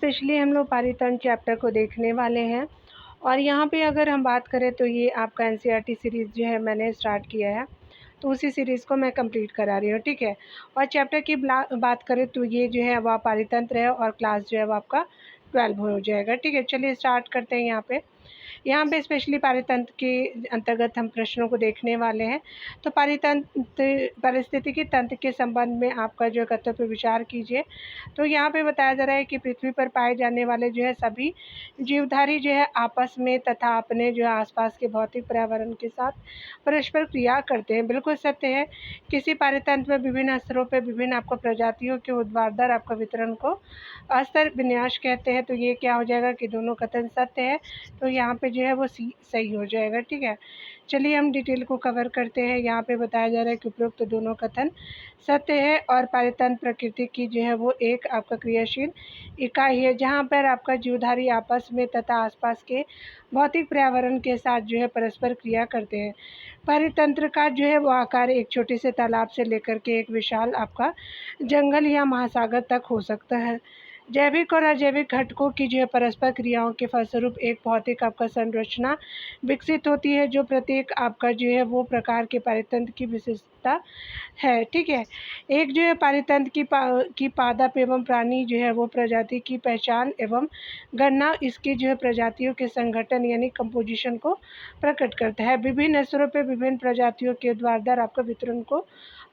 Specially हम लोग पारितंत्र chapter को देखने वाले हैं और यहाँ पे अगर हम बात करें तो ये आपका एनसीईआरटी सीरीज़ जो है मैंने स्टार्ट किया है, तो उसी सीरीज़ को मैं कंप्लीट करा रही हूँ, ठीक है। और चैप्टर की बात करें तो ये जो है वह पारितंत्र है और क्लास जो है वो आपका 12 हो जाएगा, ठीक है। चलिए स्टार्ट करते हैं। यहाँ पे स्पेशली पारितंत्र के अंतर्गत हम प्रश्नों को देखने वाले हैं। तो पारिस्थितिकी तंत्र के संबंध में आपका जो कर्तव्य पे विचार कीजिए। तो यहाँ पे बताया जा रहा है कि पृथ्वी पर पाए जाने वाले जो है सभी जीवधारी जो है आपस में तथा अपने जो है आसपास के भौतिक पर्यावरण के साथ परस्पर क्रिया करते हैं। बिल्कुल सत्य है। किसी पारितंत्र में विभिन्न स्तरों पर विभिन्न आपको प्रजातियों के ऊर्ध्वाधर आपका वितरण को अस्तर विन्यास कहते हैं। तो ये क्या हो जाएगा कि दोनों कथन सत्य है, तो यहाँ पे जो है वो सी सही हो जाएगा, ठीक है। चलिए हम डिटेल को कवर करते हैं। यहाँ पे बताया जा रहा है कि उपरोक्त दोनों कथन सत्य है और पारितंत्र प्रकृति की जो है वो एक आपका क्रियाशील इकाई है, जहाँ पर आपका जीवधारी आपस में तथा आसपास के भौतिक पर्यावरण के साथ जो है परस्पर क्रिया करते हैं। पारितंत्र का जो है वो आकार एक छोटे से तालाब से लेकर के एक विशाल आपका जंगल या महासागर तक हो सकता है। जैविक और अजैविक घटकों की जो है परस्पर क्रियाओं के फलस्वरूप एक भौतिक आपका संरचना विकसित होती है, जो प्रत्येक आपका जो है वो प्रकार के पारितंत्र की विशेषता है, ठीक है। एक जो है पारितंत्र की पादप एवं प्राणी जो है वो प्रजाति की पहचान एवं गणना इसकी जो है प्रजातियों के संगठन यानी कंपोजिशन को प्रकट करता है। विभिन्न स्तरों पर विभिन्न प्रजातियों के द्वार आपका वितरण को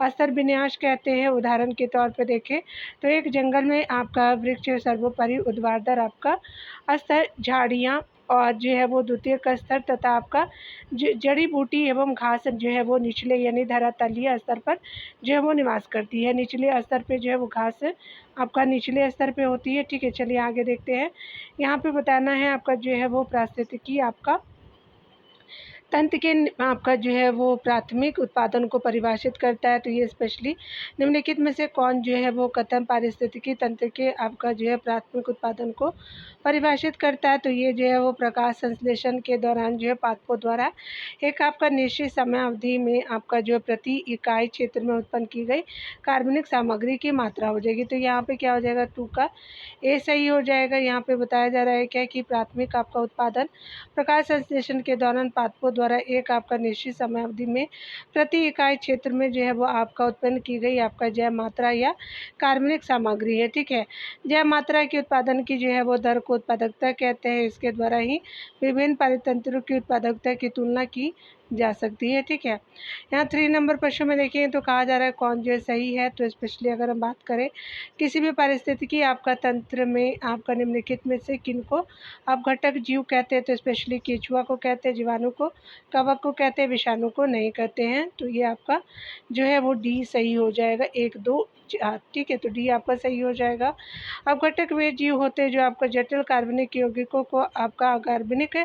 अस्तर विन्यास कहते हैं। उदाहरण के तौर पर देखें तो एक जंगल में आपका वृक्ष सर्वोपरि ऊर्ध्वाधर आपका स्तर, झाड़ियाँ और जो है वो द्वितीय का स्तर तथा आपका जड़ी बूटी एवं घास जो है वो निचले यानी धरातलीय स्तर पर जो है वो निवास करती है। निचले स्तर पे जो है वो घास आपका निचले स्तर पे होती है, ठीक है। चलिए आगे देखते हैं। यहाँ पे बताना है आपका जो है वो पारिस्थितिकी आपका तंत्र के आपका जो है वो प्राथमिक उत्पादन को परिभाषित करता है। तो ये स्पेशली निम्नलिखित में से कौन जो है वो कथन पारिस्थितिकी तंत्र के आपका जो है प्राथमिक उत्पादन को परिभाषित करता है। तो ये जो है वो प्रकाश संश्लेषण के दौरान जो है पादपों द्वारा एक आपका निश्चित समय अवधि में आपका जो प्रति इकाई क्षेत्र में उत्पन्न की गई कार्बनिक सामग्री की मात्रा हो जाएगी। तो यहाँ पे क्या हो जाएगा, 2 का ए सही हो जाएगा। यहाँ पे बताया जा रहा है क्या कि प्राथमिक आपका उत्पादन प्रकाश संश्लेषण के दौरान पादपों द्वारा एक आपका निश्चित समय अवधि में प्रति इकाई क्षेत्र में जो है वो आपका उत्पन्न की गई आपका जैव मात्रा या कार्बनिक सामग्री है, ठीक है। जैव मात्रा के उत्पादन की जो है वो दर को उत्पादकता कहते हैं। इसके द्वारा ही विभिन्न पारितंत्रों की उत्पादकता की तुलना की जा सकती है, ठीक है। यहाँ 3 नंबर प्रश्न में देखिए तो कहा जा रहा है कौन जो सही है। तो स्पेशली अगर हम बात करें किसी भी पारिस्थितिकी आपका तंत्र में आपका निम्नलिखित में से किन को आप घटक जीव कहते हैं। तो स्पेशली केंचुआ को कहते हैं, जीवाणु को, कवक को कहते हैं, विषाणु को नहीं कहते हैं। तो ये आपका जो है वो डी सही हो जाएगा, 1, 2, 4, ठीक है। तो डी आपका सही हो जाएगा। अब घटक वे जीव होते हैं जो आपका जटिल कार्बनिक यौगिकों को आपका अकार्बनिक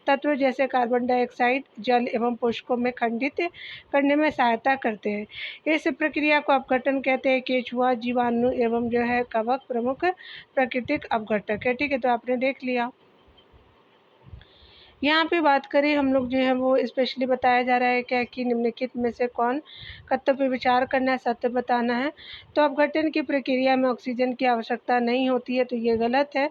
तत्व जैसे कार्बन डाइऑक्साइड जल एवं पोषकों में खंडित करने में सहायता करते हैं। इस प्रक्रिया को अपघटन कहते हैं। केंचुआ, जीवाणु एवं जो है कवक प्रमुख प्राकृतिक अपघटक है, ठीक है। तो आपने देख लिया। यहाँ पे बात करें हम लोग जो है वो स्पेशली बताया जा रहा है क्या कि निम्नलिखित में से कौन कर्तव्य पे विचार करना है, सत्य बताना है। तो अपघटन की प्रक्रिया में ऑक्सीजन की आवश्यकता नहीं होती है, तो ये गलत है।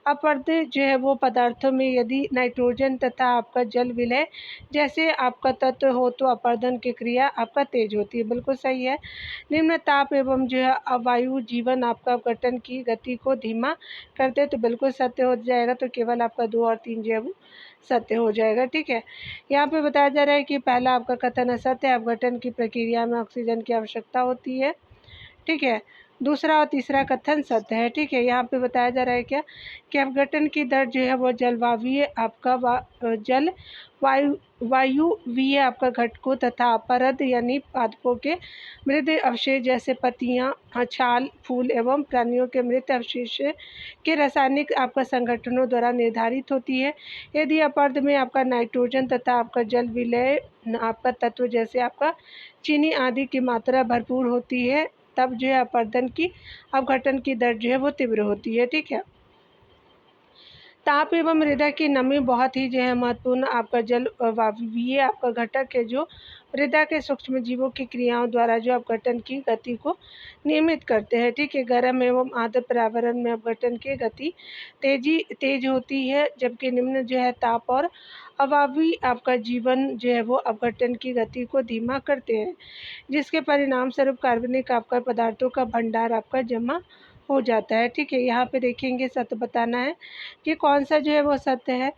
अपवर्तित जो है वो पदार्थों में यदि नाइट्रोजन तथा आपका जल विलय जैसे आपका तत्व हो तो अपवर्तन की क्रिया आपका तेज होती है, बिल्कुल सही है। निम्न ताप एवं जो है अवायु जीवन आपका अपघटन की गति को धीमा करते, तो बिल्कुल सत्य हो जाएगा। तो केवल आपका 2 और 3 जो है वो सत्य हो जाएगा, ठीक है। यहाँ पे बताया जा रहा है कि पहला आपका कथन असत्य है, अपघटन की प्रक्रिया में ऑक्सीजन की आवश्यकता होती है, ठीक है। दूसरा और तीसरा कथन सत्य है, ठीक है। यहाँ पे बताया जा रहा है क्या कि अपघटन की दर जो है वो जलवायु आपका जल वायुवीय आपका घटकों तथा अपरद यानी पादपों के मृत अवशेष जैसे पत्तियाँ, छाल, फूल एवं प्राणियों के मृत अवशेष के रासायनिक आपका संगठनों द्वारा निर्धारित होती है। यदि अपरद में आपका नाइट्रोजन तथा आपका जल विलय आपका तत्व जैसे आपका चीनी आदि की मात्रा भरपूर होती है, तब जो है अपवर्तन की अपघटन की दर जो है वो तीव्र होती है, ठीक है। ताप एवं हृदय की नमी बहुत ही जो है महत्वपूर्ण आपका जल वायवीय आपका घटक है, जो मृदा के सूक्ष्म जीवों की क्रियाओं द्वारा जो अपघटन की गति को नियमित करते हैं। ठीक है, गर्म एवं आर्द्र पर्यावरण में अपघटन की गति तेज होती है, जबकि निम्न जो है ताप और अवावी आपका जीवन जो है वो अपघटन की गति को धीमा करते हैं, जिसके परिणाम स्वरूप कार्बनिक आपका पदार्थों का भंडार आपका जमा हो जाता है। ठीक है, यहाँ पे देखेंगे सत्य बताना है कि कौन सा जो है वो सत्य है।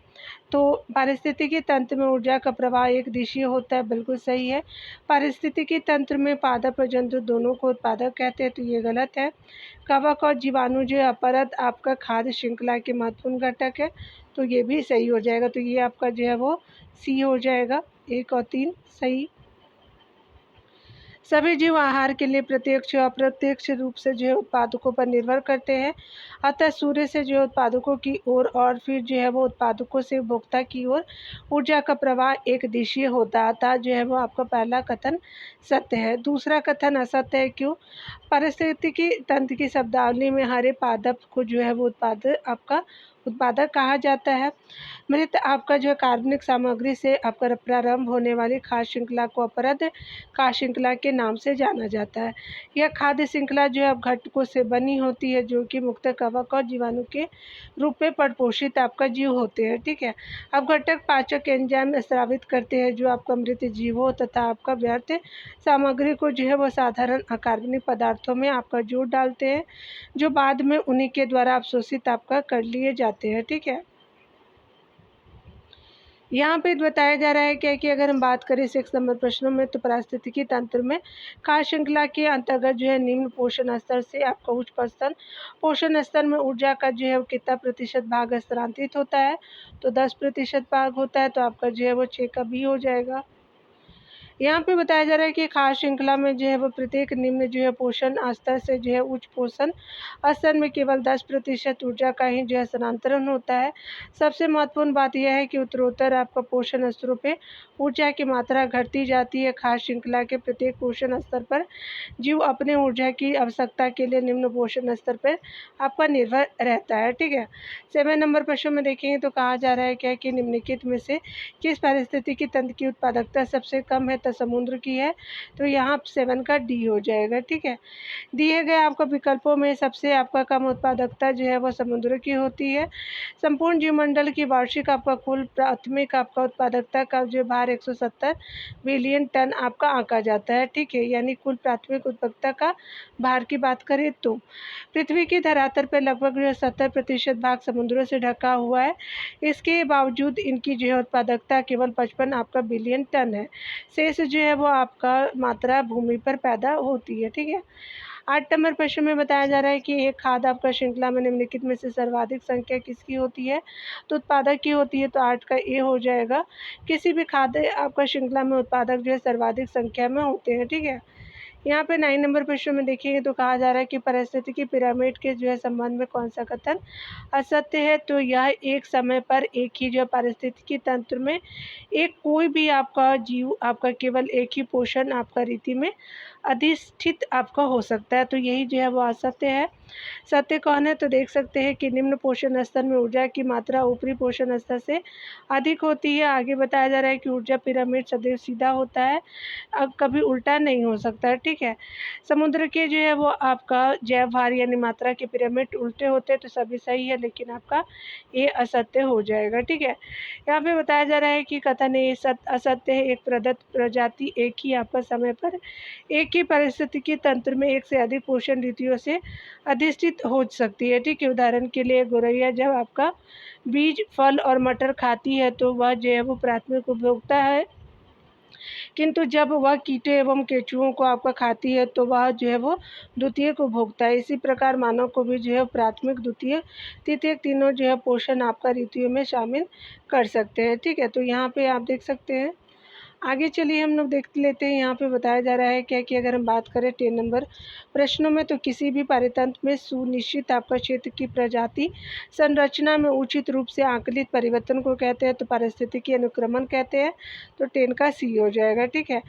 तो पारिस्थितिकी तंत्र में ऊर्जा का प्रवाह एक दिशीय होता है, बिल्कुल सही है। पारिस्थितिकी तंत्र में पादप और जंतु दोनों को उत्पादक कहते हैं, तो ये गलत है। कवक और जीवाणु जो है अपरद आपका खाद्य श्रृंखला के महत्वपूर्ण घटक है, तो ये भी सही हो जाएगा। तो ये आपका जो है वो सी हो जाएगा, 1 और 3 सही। सभी जीव आहार के लिए प्रत्यक्ष और अप्रत्यक्ष रूप से जो है उत्पादकों पर निर्भर करते हैं, अतः सूर्य से जो है उत्पादकों की ओर और फिर जो है वो उत्पादकों से उपभोक्ता की ओर ऊर्जा का प्रवाह एक दिशीय होता है, अतः जो है वो आपका पहला कथन सत्य है। दूसरा कथन असत्य है, क्यों? पारिस्थितिकी तंत्र की शब्दावली में हरे पादप को जो है वो उत्पादक कहा जाता है। मृत आपका जो है कार्बनिक सामग्री से आपका प्रारंभ होने वाली खाद्य श्रृंखला को अपरद खाद्य श्रृंखला के नाम से जाना जाता है। यह खाद्य श्रृंखला जो है अपघटकों से बनी होती है, जो कि मुक्त कवक और जीवाणु के रूप में परिपोषित आपका जीव होते हैं। ठीक है, अपघटक पाचक एंजाइम स्रावित करते हैं, जो आपका मृत जीव हो तथा आपका व्यर्थ सामग्री को जो है वो साधारण अकार्बनिक पदार्थों में आपका जोड़ डालते हैं, जो बाद में उन्हीं के द्वारा अवशोषित आपका कर लिए जाते हैं। ठीक है, यहाँ पे बताया जा रहा है क्या कि अगर हम बात करें 6 नंबर प्रश्नों में, तो पारिस्थितिकी तंत्र में खाद्य श्रृंखला के अंतर्गत जो है निम्न पोषण स्तर से आपका उच्च पोषण स्तर में ऊर्जा का जो है वो कितना प्रतिशत भाग स्थानांतरित होता है, तो 10% भाग होता है, तो आपका जो है वो 6 का बी हो जाएगा। यहाँ पे बताया जा रहा है कि खाद्य श्रृंखला में जो है वो प्रत्येक निम्न जो है पोषण स्तर से जो है उच्च पोषण स्तर में केवल 10% ऊर्जा का ही जो है स्थानांतरण होता है। सबसे महत्वपूर्ण बात यह है कि उत्तरोत्तर आपका पोषण स्तरों पे ऊर्जा की मात्रा घटती जाती है। खाद्य श्रृंखला के प्रत्येक पोषण स्तर पर जीव अपने ऊर्जा की आवश्यकता के लिए निम्न पोषण स्तर पर आपका निर्भर रहता है। ठीक है, 7 नंबर प्रश्न में देखेंगे तो कहा जा रहा है क्या कि निम्नलिखित में से किस पारिस्थितिकी तंत्र की उत्पादकता सबसे कम है, तो समुद्र की है, तो यहाँ 7 का डी हो जाएगा। ठीक है, दिए गए आपको विकल्पों में सबसे आपका कम उत्पादकता जो है वह समुद्र की होती है। संपूर्ण जीवमंडल की वार्षिक आपका कुल प्राथमिक आपका उत्पादकता का जो भार 170 बिलियन टन आपका आंका जाता है। ठीक है, यानी कुल प्राथमिक उत्पादकता का भार की बात करें तो पृथ्वी की धरातल पर लगभग जो 70% भाग समुद्रों से ढका हुआ है। इसके बावजूद इनकी जो है उत्पादकता केवल 55 आपका बिलियन टन है। शेष जो है वो आपका मात्रा भूमि पर पैदा होती है। ठीक है, 8 नंबर प्रश्न में बताया जा रहा है कि एक खाद्य आपका श्रृंखला में निम्नलिखित में से सर्वाधिक संख्या किसकी होती है, तो उत्पादक की होती है, तो 8 का ए हो जाएगा। किसी भी खाद्य आपका श्रृंखला में उत्पादक जो है सर्वाधिक संख्या में होते हैं। ठीक है, यहाँ पे 9 नंबर प्रश्न में देखेंगे तो कहा जा रहा है कि पारिस्थितिकी पिरामिड के जो है संबंध में कौन सा कथन असत्य है, तो यह एक समय पर एक ही जो पारिस्थितिकी तंत्र में एक कोई भी आपका जीव आपका केवल एक ही पोषण आपका रीति में अधिष्ठित आपका हो सकता है, तो यही जो है वो असत्य है। सत्य कौन है, तो देख सकते हैं कि निम्न पोषण स्तर में ऊर्जा की मात्रा ऊपरी पोषण स्तर से अधिक होती है। आगे बताया जा रहा है कि ऊर्जा पिरामिड सदैव सीधा होता है, अब कभी उल्टा नहीं हो सकता है। ठीक है, समुद्र के जो है वो आपका जैव भार यानी मात्रा के पिरामिड उल्टे होते हैं, तो सभी सही है, लेकिन आपका ये असत्य हो जाएगा। ठीक है, यहाँ पे बताया जा रहा है कि कथन ये असत्य है। एक प्रदत्त प्रजाति एक ही आपका समय पर एक ही पारिस्थितिकी तंत्र में एक से अधिक पोषण रीतियों से अधिष्ठित हो सकती है। ठीक है, उदाहरण के लिए गौरैया जब आपका बीज फल और मटर खाती है तो वह जो है वो प्राथमिक उपभोक्ता है, किंतु जब वह कीटे एवं केंचुओं को आपका खाती है तो वह जो है वो द्वितीयक उपभोक्ता है। इसी प्रकार मानव को भी जो है प्राथमिक द्वितीयक तृतीयक तीनों जो है पोषण आपका रीतियों में शामिल कर सकते हैं। ठीक है, तो यहाँ पे आप देख सकते हैं आगे चलिए हम लोग देख लेते हैं। यहाँ पे बताया जा रहा है क्या कि अगर हम बात करें 10 नंबर प्रश्नों में, तो किसी भी पारितंत्र में सुनिश्चित आपका क्षेत्र की प्रजाति संरचना में उचित रूप से आकलित परिवर्तन को कहते हैं, तो पारिस्थितिकी अनुक्रमण कहते हैं। तो 10 का सी हो जाएगा। ठीक है,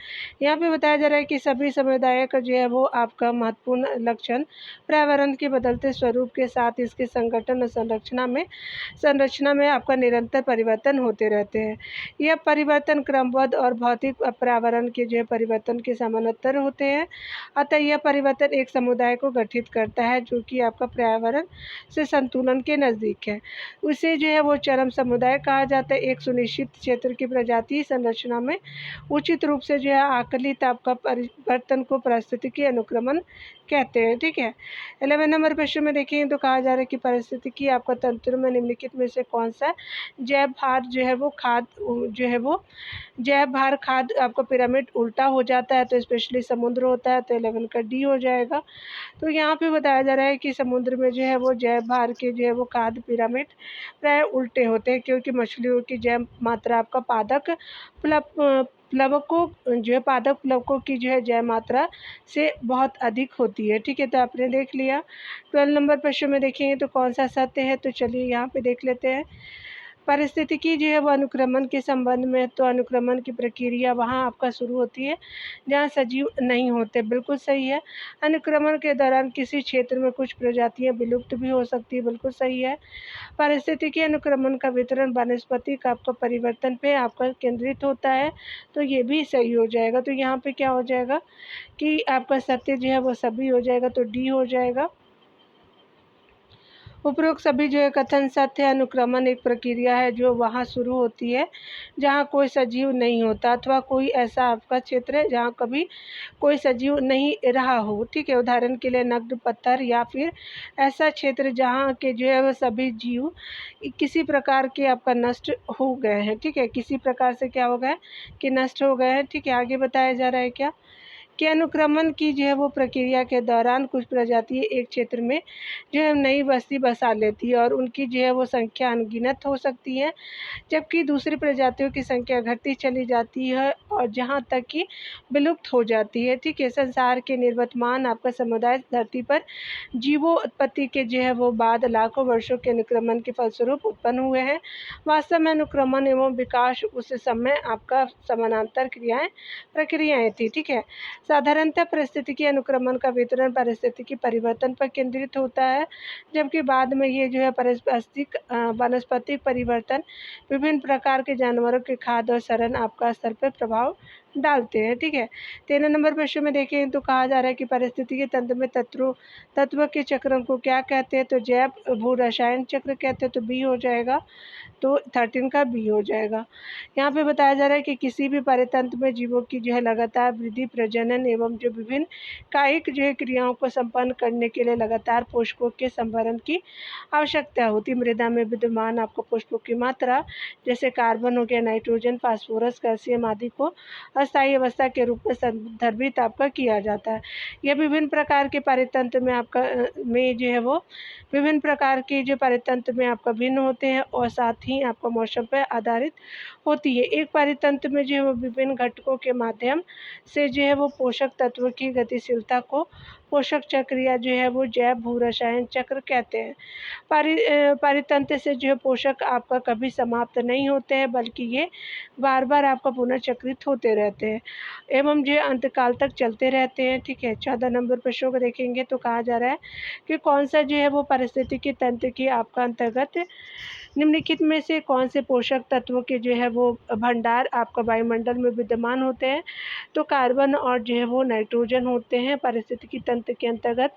यहाँ पे बताया जा रहा है कि सभी समुदाय का जो है वो आपका महत्वपूर्ण लक्षण पर्यावरण के बदलते स्वरूप के साथ इसके संगठन और संरचना में आपका निरंतर परिवर्तन होते रहते हैं। यह परिवर्तन क्रमबद्ध और भौतिक पर्यावरण के जो है परिवर्तन के समानांतर होते हैं। अतः यह परिवर्तन एक समुदाय को गठित करता है जो कि आपका पर्यावरण से संतुलन के नज़दीक है। उसे जो है वो चरम समुदाय कहा जाता है। एक सुनिश्चित क्षेत्र की प्रजाति संरचना में उचित रूप से जो है आकलित आपका परिवर्तन को पारिस्थितिकी अनुक्रमण कहते हैं। ठीक है, 11 नंबर प्रश्न में देखें तो कहा जा रहा है कि पारिस्थितिकी आपका तंत्र में निम्नलिखित में से कौन सा जैव भार जो है वो खाद जो है वो जैव भार खाद आपका पिरामिड उल्टा हो जाता है, तो स्पेशली समुद्र होता है, तो 11 का डी हो जाएगा। तो यहाँ पे बताया जा रहा है कि समुद्र में जो है वो जैव भार के जो है वो खाद पिरामिड प्राय उल्टे होते हैं, क्योंकि मछलियों की जैव मात्रा आपका पादप प्लवकों की जो है जैव मात्रा से बहुत अधिक होती है। ठीक है, तो आपने देख लिया। 12 नंबर प्रश्न में देखेंगे तो कौन सा सत्य है, तो चलिए यहाँ पे देख लेते हैं। पारिस्थितिकी जो है वो अनुक्रमण के संबंध में, तो अनुक्रमण की प्रक्रिया वहाँ आपका शुरू होती है जहाँ सजीव नहीं होते। बिल्कुल सही है। अनुक्रमण के दौरान किसी क्षेत्र में कुछ प्रजातियाँ विलुप्त भी हो सकती है। बिल्कुल सही है। पारिस्थितिकी अनुक्रमण का वितरण वानस्पतिक आपका परिवर्तन पे आपका केंद्रित होता है, तो ये भी सही हो जाएगा। तो यहाँ पे क्या हो जाएगा कि आपका सत्य जो है वो सभी हो जाएगा, तो डी हो जाएगा। उपरोक्त सभी जो है कथन सत्य है। अनुक्रमण एक प्रक्रिया है जो वहाँ शुरू होती है जहाँ कोई सजीव नहीं होता, अथवा कोई ऐसा आपका क्षेत्र है जहाँ कभी कोई सजीव नहीं रहा हो। ठीक है, उदाहरण के लिए नग्न पत्थर, या फिर ऐसा क्षेत्र जहाँ के जो है वो सभी जीव किसी प्रकार के आपका नष्ट हो गए हैं। ठीक है, किसी प्रकार से क्या हो गए कि नष्ट हो गए हैं। ठीक है, आगे बताया जा रहा है क्या कि अनुक्रमण की जो है वो प्रक्रिया के दौरान कुछ प्रजातियाँ एक क्षेत्र में जो है नई बस्ती बसा लेती है और उनकी जो है वो संख्या अनगिनत हो सकती है, जबकि दूसरी प्रजातियों की संख्या घटती चली जाती है और जहाँ तक कि विलुप्त हो जाती है। ठीक है, संसार के निर्वर्तमान आपका समुदाय धरती पर जीवोत्पत्ति के जो है वो बाद लाखों वर्षों के अनुक्रमण के फलस्वरूप उत्पन्न हुए हैं। वास्तव में अनुक्रमण एवं विकास उस समय आपका समानांतर प्रक्रियाएँ थी। ठीक है, साधारणतः पारिस्थितिकी अनुक्रमण का वितरण पारिस्थितिकी परिवर्तन पर केंद्रित होता है, जबकि बाद में ये जो है वानस्पतिक परिवर्तन विभिन्न प्रकार के जानवरों के खाद्य और शरण आपका स्तर पर प्रभाव डालते हैं। ठीक है, 13 नंबर प्रश्न में देखें तो कहा जा रहा है कि पारिस्थितिकी तंत्र में तत्व के चक्रों को क्या कहते हैं, तो जैव भू रसायन चक्र कहते हैं, तो बी हो जाएगा। तो 13 का बी हो जाएगा। यहाँ पे बताया जा रहा है कि किसी भी पारितंत्र में जीवों की जो है लगातार वृद्धि, प्रजनन एवं जो विभिन्न कायिक जो है क्रियाओं को संपन्न करने के लिए लगातार पोषकों के संभरण की आवश्यकता होती। मृदा में विद्यमान आपको पोषकों की मात्रा जैसे कार्बन हो गया, नाइट्रोजन, फास्फोरस, कैल्शियम आदि को अस्थायी अवस्था के रूप में संदर्भित आपका किया जाता है। यह विभिन्न प्रकार के पारितंत्र में आपका में जो है वो विभिन्न प्रकार के जो पारितंत्र में आपका भिन्न होते हैं और साथ ही आपका मौसम पर आधारित होती है। एक पारितंत्र में जो है वो विभिन्न घटकों के माध्यम से जो है वो पोषक तत्व की गतिशीलता को पोषक चक्र या जो है वो जैव भू रसायन चक्र कहते हैं। पारितंत्र से जो है पोषक आपका कभी समाप्त नहीं होते हैं, बल्कि ये बार बार आपका पुनर्चक्रित होते रहते हैं एवं जो अंतकाल तक चलते रहते हैं। ठीक है, 14 नंबर प्रश्नों को देखेंगे तो कहा जा रहा है कि कौन सा जो है वो पारिस्थितिकी तंत्र की आपका अंतर्गत निम्नलिखित में से कौन से पोषक तत्वों के जो है वो भंडार आपका वायुमंडल में विद्यमान होते हैं, तो कार्बन और जो है वो नाइट्रोजन होते हैं। पारिस्थितिकी तंत्र के अंतर्गत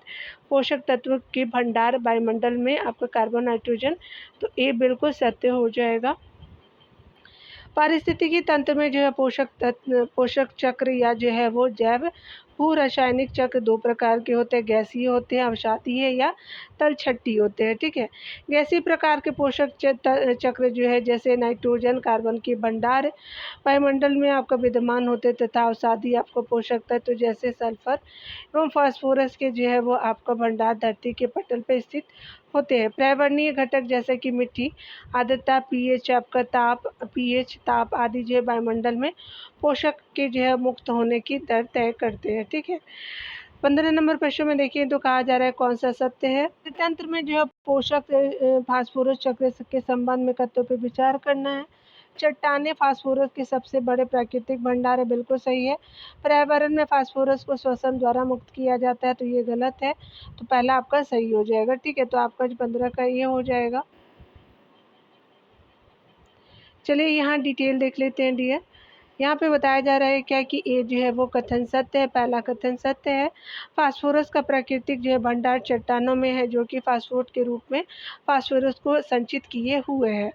पोषक तत्व के भंडार वायुमंडल में आपका कार्बन, नाइट्रोजन, तो ये बिल्कुल सत्य हो जाएगा। पारिस्थितिकी तंत्र में जो है पोषक चक्र या जो है वो जैव भू रासायनिक चक्र दो प्रकार के होते हैं, गैसीय होते हैं, अवसादीय या तलछटी होते हैं। ठीक है, गैसीय प्रकार के पोषक चक्र जो है जैसे नाइट्रोजन, कार्बन के भंडार वायुमंडल में आपका विद्यमान होते तथा अवसादी आपको पोषक तत्व जैसे सल्फर एवं फास्फोरस के जो है वो आपका भंडार धरती के पटल पर स्थित होते हैं। पर्यावरणीय घटक जैसे कि मिट्टी, आर्द्रता, पीएच आपका ताप आदि जो है वायुमंडल में पोषक के जो है मुक्त होने की दर तय करते हैं, ठीक है। 15 नंबर प्रश्न में देखिए तो कहा जा रहा है कौन सा सत्य है। तंत्र में जो है पोषक फास्फोरस चक्र के संबंध में तत्वों पर विचार करना है। चट्टानें फास्फोरस के सबसे बड़े प्राकृतिक भंडार है, बिल्कुल सही है। पर्यावरण में फास्फोरस को श्वसन द्वारा मुक्त किया जाता है, तो ये गलत है। तो पहला आपका सही हो जाएगा, ठीक है। तो आपका जो 15 का ये हो जाएगा। चलिए यहाँ डिटेल देख लेते हैं डियर। यहाँ पे बताया जा रहा है क्या कि ये जो है वो कथन सत्य है। पहला कथन सत्य है। फास्फोरस का प्राकृतिक जो है भंडार चट्टानों में है, जो कि फास्फोट के रूप में फास्फोरस को संचित किए हुए है।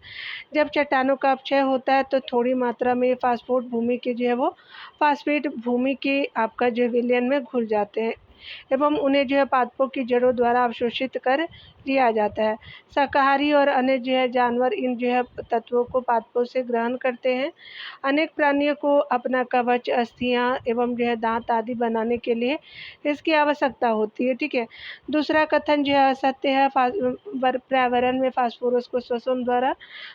जब चट्टानों का अपक्षय होता है तो थोड़ी मात्रा में फास्फोट भूमि के जो है वो फास्फेट भूमि के आपका जो विलयन में घुल जाते हैं एवं उन्हें जो है पादपों की जड़ों द्वारा अवशोषित कर लिया जाता है। शाकाहारी और अन्य जो है जानवर इन जो है तत्वों को पादपों से ग्रहण करते हैं। अनेक प्राणियों को अपना कवच, अस्थियां एवं जो है दांत आदि बनाने के लिए इसकी आवश्यकता होती है, ठीक है। दूसरा कथन जो है असत्य है। पर्यावरण में फास्फोरस को श्वसन द्वारा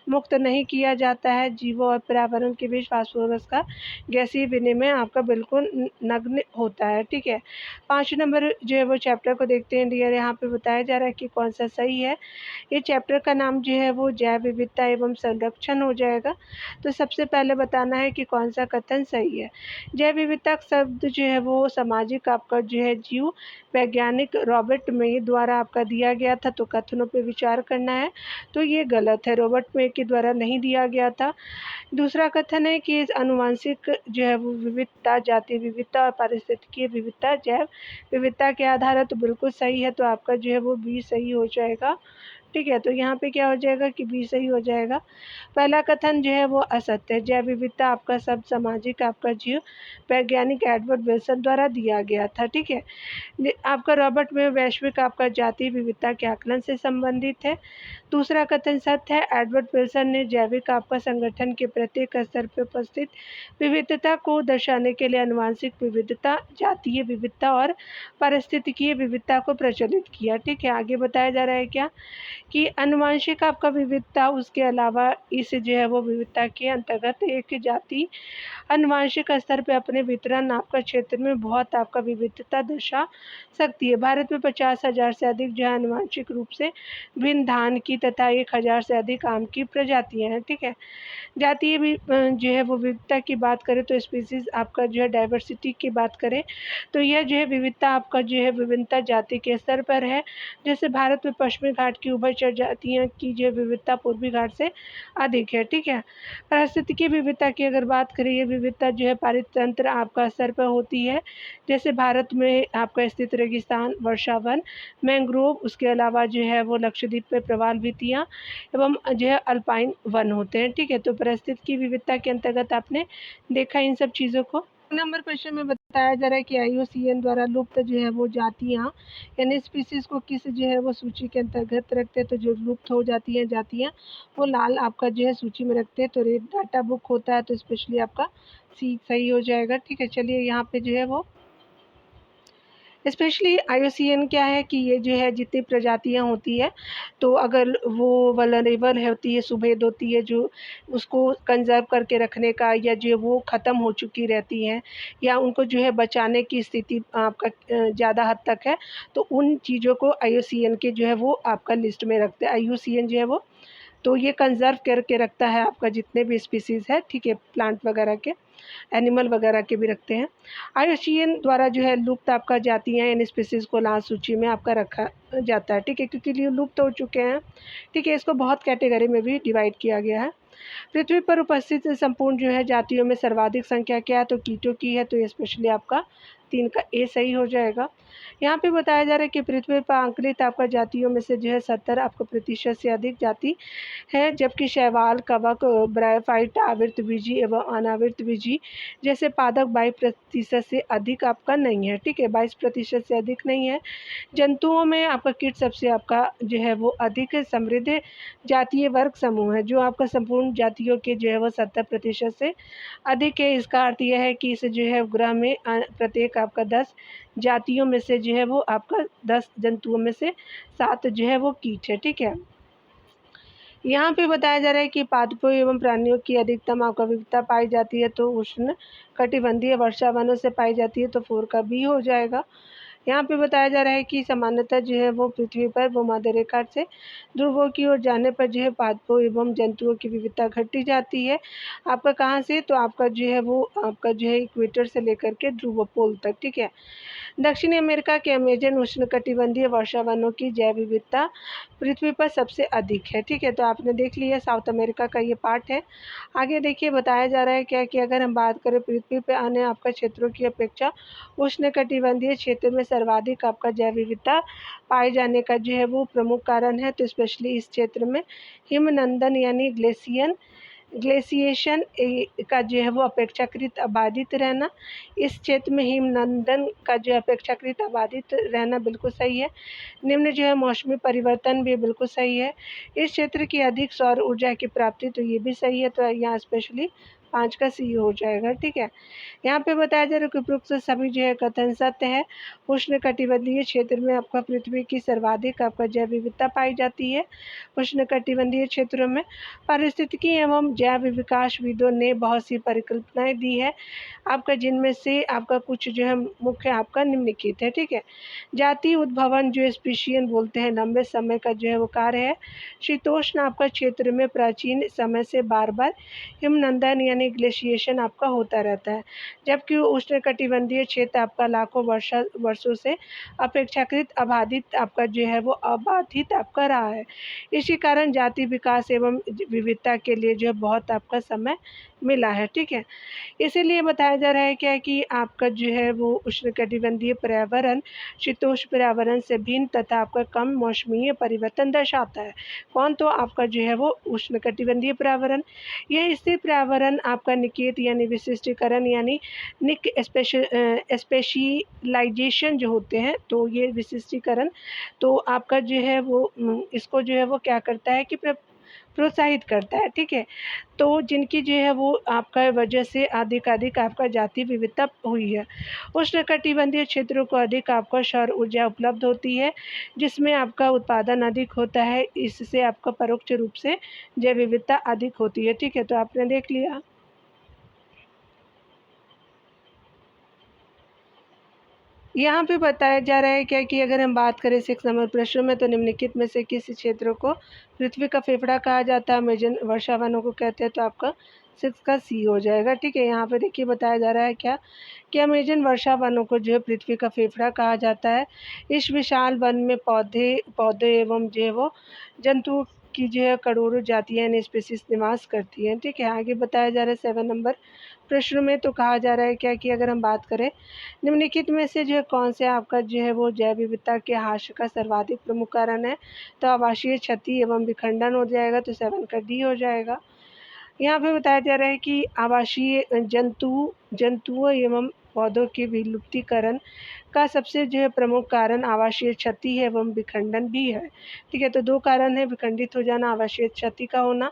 मुक्त नहीं किया जाता है। जीवों और पर्यावरण के बीच फास्फोरस का गैसीय विनिमय आपका बिल्कुल नग्न होता है, ठीक है। 5 नंबर जो है वो चैप्टर को देखते हैं डियर। यहाँ पे बताया जा रहा है कि कौन सा सही है। ये चैप्टर का नाम जो है वो जैव विविधता एवं संरक्षण हो जाएगा। तो सबसे पहले बताना है कि कौन सा कथन सही है। जैव विविधता शब्द जो है वो सामाजिक आपका जो है जीव वैज्ञानिक रॉबर्ट मे द्वारा आपका दिया गया था, तो कथनों पे विचार करना है। तो ये गलत है, रॉबर्ट मे के द्वारा नहीं दिया गया था। दूसरा कथन है कि आनुवंशिक जो है वो विविधता, जातीय विविधता और पारिस्थितिकीय विविधता जैव विविधता के आधार है, तो बिल्कुल सही है। तो आपका जो है वो बी सही हो जाएगा, ठीक है। तो यहाँ पे क्या हो जाएगा कि बी सही हो जाएगा। पहला कथन जो है वो असत्य है। जैव विविधता आपका शब्द सामाजिक आपका जीव वैज्ञानिक एडवर्ड विल्सन द्वारा दिया गया था, ठीक है। आपका रॉबर्ट में वैश्विक आपका जातीय विविधता के आकलन से संबंधित है। दूसरा कथन सत्य है। एडवर्ड विल्सन ने जैविक आपका संगठन के प्रत्येक स्तर पर उपस्थित विविधता को दर्शाने के लिए आनुवंशिक विविधता, जातीय विविधता और पारिस्थितिकीय विविधता को प्रचलित किया, ठीक है। आगे बताया जा रहा है क्या कि आनुवंशिक आपका विविधता, उसके अलावा इस जो है वो विविधता के अंतर्गत एक जाति आनुवंशिक स्तर पे अपने वितरण आपका क्षेत्र में बहुत आपका विविधता दर्शा सकती है। भारत में 50,000 से अधिक जो है आनुवंशिक रूप से भिन्न धान की तथा 1,000 से अधिक आम की प्रजातियां हैं, ठीक है। जातीय भी जो है वो विविधता की बात करें तो स्पीसीज आपका जो है डाइवर्सिटी की बात करें तो यह जो है विविधता आपका जो है विभिन्नता जाति के स्तर पर है। जैसे भारत में पश्चिमी घाट की उभयचर जातियों की जो विविधता पूर्वी घाट से अधिक है, ठीक है। पारिस्थितिकीय विविधता की अगर बात करें, ये विविधता जो है पारितंत्र आपका स्तर पर होती है। जैसे भारत में आपका स्थित रेगिस्तान, वर्षावन, मैंग्रोव, उसके अलावा जो है वो लक्षद्वीप पे प्रवाल भित्तियाँ एवं जो है अल्पाइन वन होते हैं, ठीक है। तो पारिस्थितिकी की विविधता के अंतर्गत आपने देखा इन सब चीज़ों को। नंबर क्वेश्चन में बताया जा रहा है कि IUCN द्वारा लुप्त जो है वो जातियाँ यानी स्पीसीज को किस जो है वो सूची के अंतर्गत रखते हैं। तो जो लुप्त हो जाती हैं जातियाँ वो लाल आपका जो है सूची में रखते हैं। तो रेड डाटा बुक होता है, तो स्पेशली आपका सी सही हो जाएगा, ठीक है। चलिए यहाँ पे जो है वो स्पेशली IUCN क्या है कि ये जो है जितनी प्रजातियां होती है तो अगर वो वल्नरेबल होती है, सुभेद होती है, जो उसको कंजर्व करके रखने का या जो वो ख़त्म हो चुकी रहती हैं या उनको जो है बचाने की स्थिति आपका ज़्यादा हद तक है, तो उन चीज़ों को IUCN के जो है वो आपका लिस्ट में रखते हैं। IUCN जो है वो तो ये कंजर्व करके रखता है आपका जितने भी स्पीसीज़ है, ठीक है, प्लांट वगैरह के, एनिमल वगैरह के भी रखते हैं। IUCN द्वारा जो है लुप्त आपका जातियाँ यानी स्पीसीज़ को लाल सूची में आपका रखा जाता है, ठीक है, क्योंकि ये लुप्त हो चुके हैं, ठीक है। इसको बहुत कैटेगरी में भी डिवाइड किया गया है। पृथ्वी पर उपस्थित संपूर्ण जो है जातियों में सर्वाधिक संख्या क्या है, तो कीटों की है, तो ये स्पेशली आपका 3 का ए सही हो जाएगा। यहाँ पे बताया जा रहा है कि पृथ्वी पर आंकड़ित आपका जातियों में से जो है 70 आपको प्रतिशत से अधिक जाति है, जबकि शैवाल, कवक, ब्रायोफाइट, आवृतबीजी एवं अनावृतबीजी जैसे पादप 22% से अधिक आपका नहीं है, ठीक है, 22% से अधिक नहीं है। जंतुओं में आपका कीट सबसे आपका जो है वो अधिक समृद्ध जातीय वर्ग समूह है, जो आपका संपूर्ण जातियों के जो है वो 70% से अधिक है। इसका अर्थ यह है कि इस जो है ग्रह में प्रत्येक आपका 10 जातियों में से जो है वो आपका 10 जंतुओं में से 7 जो है वो कीट है, ठीक है। यहाँ पे बताया जा रहा है कि पादपों एवं प्राणियों की अधिकतम आपका विविधता पाई जाती है, तो उष्ण कटिबंधीय वर्षा वनों से पाई जाती है, तो 4 का बी हो जाएगा। यहाँ पे बताया जा रहा है कि सामान्यतः जो है वो पृथ्वी पर भूमध्य रेखा से ध्रुवों की ओर जाने पर जो है पादपों एवं जंतुओं की विविधता घटती जाती है। आपका कहाँ से, तो आपका जो है वो आपका जो है इक्वेटर से लेकर के ध्रुव पोल तक, ठीक है। दक्षिणी अमेरिका के अमेजन उष्णकटिबंधीय वर्षा वनों की जैव विविधता पृथ्वी पर सबसे अधिक है, ठीक है। तो आपने देख लिया साउथ अमेरिका का ये पार्ट है। आगे देखिए बताया जा रहा है क्या कि अगर हम बात करें पृथ्वी पर अन्य आपका क्षेत्रों की अपेक्षा उष्णकटिबंधीय क्षेत्र में सर्वाधिक आपका जैव विविधता पाए जाने का जो है वो प्रमुख कारण है, तो स्पेशली इस क्षेत्र में हिमनंदन यानी ग्लेशिएशन का जो है वो अपेक्षाकृत आबादित रहना। इस क्षेत्र में हिमनंदन का जो अपेक्षाकृत आबादित रहना बिल्कुल सही है। निम्न जो है मौसमी परिवर्तन भी बिल्कुल सही है। इस क्षेत्र की अधिक सौर ऊर्जा की प्राप्ति, तो ये भी सही है, तो यहाँ स्पेशली 5 का सी हो जाएगा, ठीक है। यहाँ पे बताया जा रहा है कि उपरोक्त सभी जो है कथन सत्य है। उष्णकटिबंधीय क्षेत्र में आपका पृथ्वी की सर्वाधिक आपका जैव विविधता पाई जाती है। उष्णकटिबंधीय क्षेत्रों में पारिस्थितिकी एवं जैव विकासविदों ने बहुत सी परिकल्पनाएं दी है आपका, जिनमें से आपका कुछ जो है मुख्य आपका निम्नलिखित है, ठीक है। जाति उद्भवन जो स्पीशियन बोलते हैं, लंबे समय का जो है वो कार्य है। शीतोष्ण आपका क्षेत्र में प्राचीन समय से बार बार हिमनंदन यानी ग्लेशिएशन आपका होता रहता है, जबकि उष्णकटिबंधीय क्षेत्र आपका लाखों वर्षों से अपेक्षाकृत अबाधित आपका जो है वो अबाधित आपका रहा है। इसी कारण जाति विकास एवं विविधता के लिए जो है बहुत आपका समय मिला है, ठीक है। इसीलिए बताया जा रहा है क्या कि आपका जो है वो उष्णकटिबंधीय पर्यावरण शीतोष्ण पर्यावरण से भिन्न तथा आपका कम मौसमीय परिवर्तन दर्शाता है। कौन, तो आपका जो है वो उष्णकटिबंधीय पर्यावरण। यह स्थिर पर्यावरण आपका निकेत यानी विशिष्टीकरण यानी निक स्पेशलाइजेशन जो होते हैं, तो ये विशिष्टीकरण तो आपका जो है वो इसको जो है वो क्या करता है कि प्रोत्साहित करता है, ठीक है। तो जिनकी जो है वो आपका वजह से अधिक आपका जाति विविधता हुई है। उष्णकटिबंधीय क्षेत्रों को अधिक आपका सौर ऊर्जा उपलब्ध होती है, जिसमें आपका उत्पादन अधिक होता है। इससे आपका परोक्ष रूप से जैव विविधता अधिक होती है, ठीक है। तो आपने देख लिया। यहाँ पे बताया जा रहा है क्या कि अगर हम बात करें 6 नंबर प्रश्न में, तो निम्नलिखित में से किस क्षेत्र को पृथ्वी का फेफड़ा कहा जाता है? अमेजन वर्षा वनों को कहते हैं, तो आपका 6 का सी हो जाएगा, ठीक है। यहाँ पे देखिए बताया जा रहा है क्या कि अमेजन वर्षा वनों को जो है पृथ्वी का फेफड़ा कहा जाता है। इस विशाल वन में पौधे एवं जो है वो जंतुओं की जो है करोड़ों जातियाँ यानी स्पीसीज निवास करती हैं, ठीक है। आगे बताया जा रहा है 7 नंबर प्रश्न में, तो कहा जा रहा है क्या कि अगर हम बात करें निम्नलिखित में से जो है कौन से आपका जो है वो जैव विविधता के ह्रास का सर्वाधिक प्रमुख कारण है? तो आवासीय क्षति एवं विखंडन हो जाएगा, तो 7 का डी हो जाएगा। यहाँ पे बताया जा रहा है कि आवासीय जंतुओं एवं पौधों के विलुप्तीकरण का सबसे जो है प्रमुख कारण आवासीय क्षति है एवं विखंडन भी है, ठीक है। तो 2 कारण है, विखंडित हो जाना, आवासीय क्षति का होना।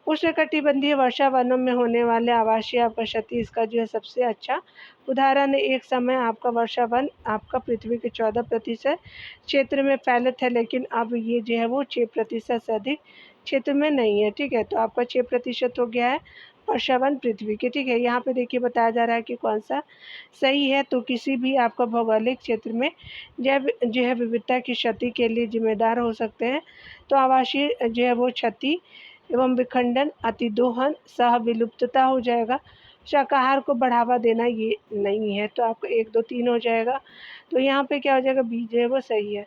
उष्णकटिबंधीय वर्षा वनों में होने वाले आवासीय आपका क्षति इसका जो है सबसे अच्छा उदाहरण है। एक समय आपका वर्षा वन आपका पृथ्वी के 14% क्षेत्र में फैले थे, लेकिन अब ये जो है वो 6% से अधिक क्षेत्र में नहीं है, ठीक है। तो आपका 6% हो गया है वर्षा वन पृथ्वी के, ठीक है। यहाँ पे देखिए बताया जा रहा है कि कौन सा सही है, तो किसी भी आपका भौगोलिक क्षेत्र में जैव जो है विविधता की क्षति के लिए जिम्मेदार हो सकते हैं। तो आवासीय जो है वो क्षति एवं विखंडन, अतिदोहन, सह विलुप्तता हो जाएगा। शाकाहार को बढ़ावा देना ये नहीं है, तो आपका 1, 2, 3 हो जाएगा। तो यहाँ पे क्या हो जाएगा, बी जो है वो सही है।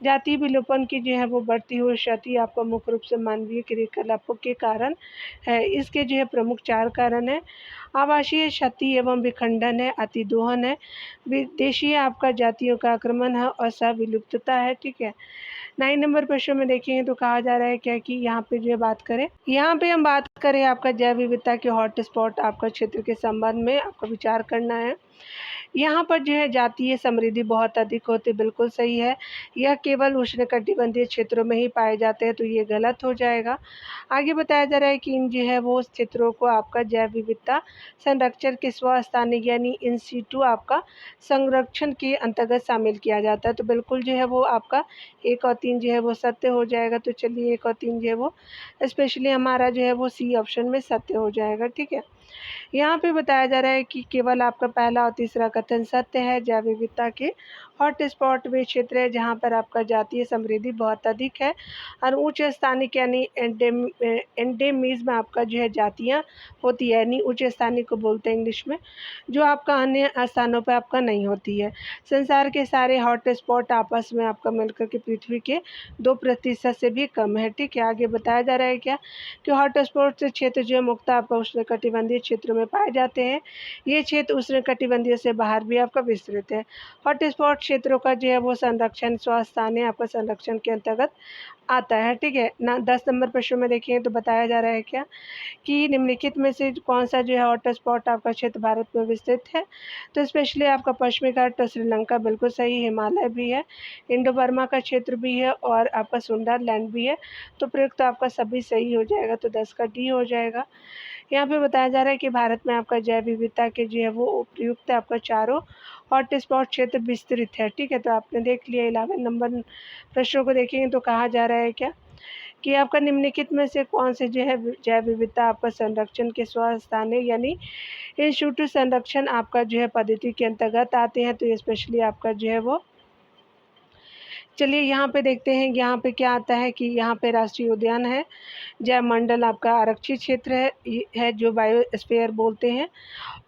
जाति विलोपन की जो है वो बढ़ती हुई क्षति आपका मुख्य रूप से मानवीय क्रियाकलापों के कारण है। इसके जो है प्रमुख 4 कारण हैं। आवासीय क्षति एवं विखंडन है, अतिदोहन है, विदेशी आपका जातियों का आक्रमण है और सह विलुप्तता है, ठीक है। 9 नंबर प्रश्न में देखेंगे तो कहा जा रहा है क्या कि यहाँ पे जो है बात करें, यहाँ पे हम बात करें आपका जैव विविधता के हॉट स्पॉट आपका क्षेत्र के संबंध में आपका विचार करना है। यहाँ पर जो है जातीय समृद्धि बहुत अधिक होती, बिल्कुल सही है। यह केवल उष्णकटिबंधीय क्षेत्रों में ही पाए जाते हैं, तो ये गलत हो जाएगा। आगे बताया जा रहा है कि इन जो है वो क्षेत्रों को आपका जैव विविधता संरक्षण के स्वस्थानिक यानी इन सीटू आपका संरक्षण के अंतर्गत शामिल किया जाता है। तो बिल्कुल जो है वो आपका 1 और 3 जो है वो सत्य हो जाएगा। तो चलिए 1 और 3 जो है वो स्पेशली हमारा जो है वो सी ऑप्शन में सत्य हो जाएगा, ठीक है। यहाँ पे बताया जा रहा है कि केवल आपका पहला और तीसरा कथन सत्य है। जैव विविधता के हॉट स्पॉट वे क्षेत्र है जहाँ पर आपका जातीय समृद्धि बहुत अधिक है और उच्च स्थानिक यानी एंडेमिज्म आपका जो है जातियाँ होती है, यानी उच्च स्थानिक को बोलते हैं इंग्लिश में, जो आपका अन्य स्थानों पर आपका नहीं होती है। संसार के सारे हॉट स्पॉट आपस में आपका मिलकर के पृथ्वी के 2% से भी कम है, ठीक है। आगे बताया जा रहा है क्या कि हॉट स्पॉट क्षेत्र जो है मुख्यतः आपका उष्णकटिबंधीय क्षेत्रों में पाए जाते हैं। ये क्षेत्र उष्णकटिबंधीय से बाहर भी आपका विस्तृत है। हॉट स्पॉट क्षेत्रों का जो है वो संरक्षण स्वस्थानीय आपका संरक्षण के अंतर्गत आता है, ठीक है ना। 10 नंबर प्रश्न में देखिए तो बताया जा रहा है क्या कि निम्नलिखित में से कौन सा जो है हॉट स्पॉट आपका क्षेत्र भारत में विस्तृत है। तो स्पेशली आपका पश्चिमी घाट तो श्रीलंका बिल्कुल सही, हिमालय भी है, इंडो बर्मा का क्षेत्र भी है और आपका सुंदरलैंड भी है। तो प्रयुक्त तो आपका सभी सही हो जाएगा, तो 10 का डी हो जाएगा। यहाँ पे बताया जा रहा है कि भारत में आपका जैव विविधता के जो है वो उपयुक्त आपका चारों हॉट स्पॉट क्षेत्र विस्तृत है, ठीक है। तो आपने देख लिया 11 नंबर प्रश्नों को देखेंगे तो कहा जा रहा है क्या कि आपका निम्नलिखित में से कौन से जो है जैव विविधता आपका संरक्षण के स्वस्थानीय यानी इंस्टीट्यूट संरक्षण आपका जो है पद्धति के अंतर्गत आते हैं। तो ये स्पेशली आपका जो है वो चलिए यहाँ पे देखते हैं यहाँ पे क्या आता है कि यहाँ पे राष्ट्रीय उद्यान है, जैव मंडल आपका आरक्षित क्षेत्र है जो बायोस्फीयर बोलते हैं,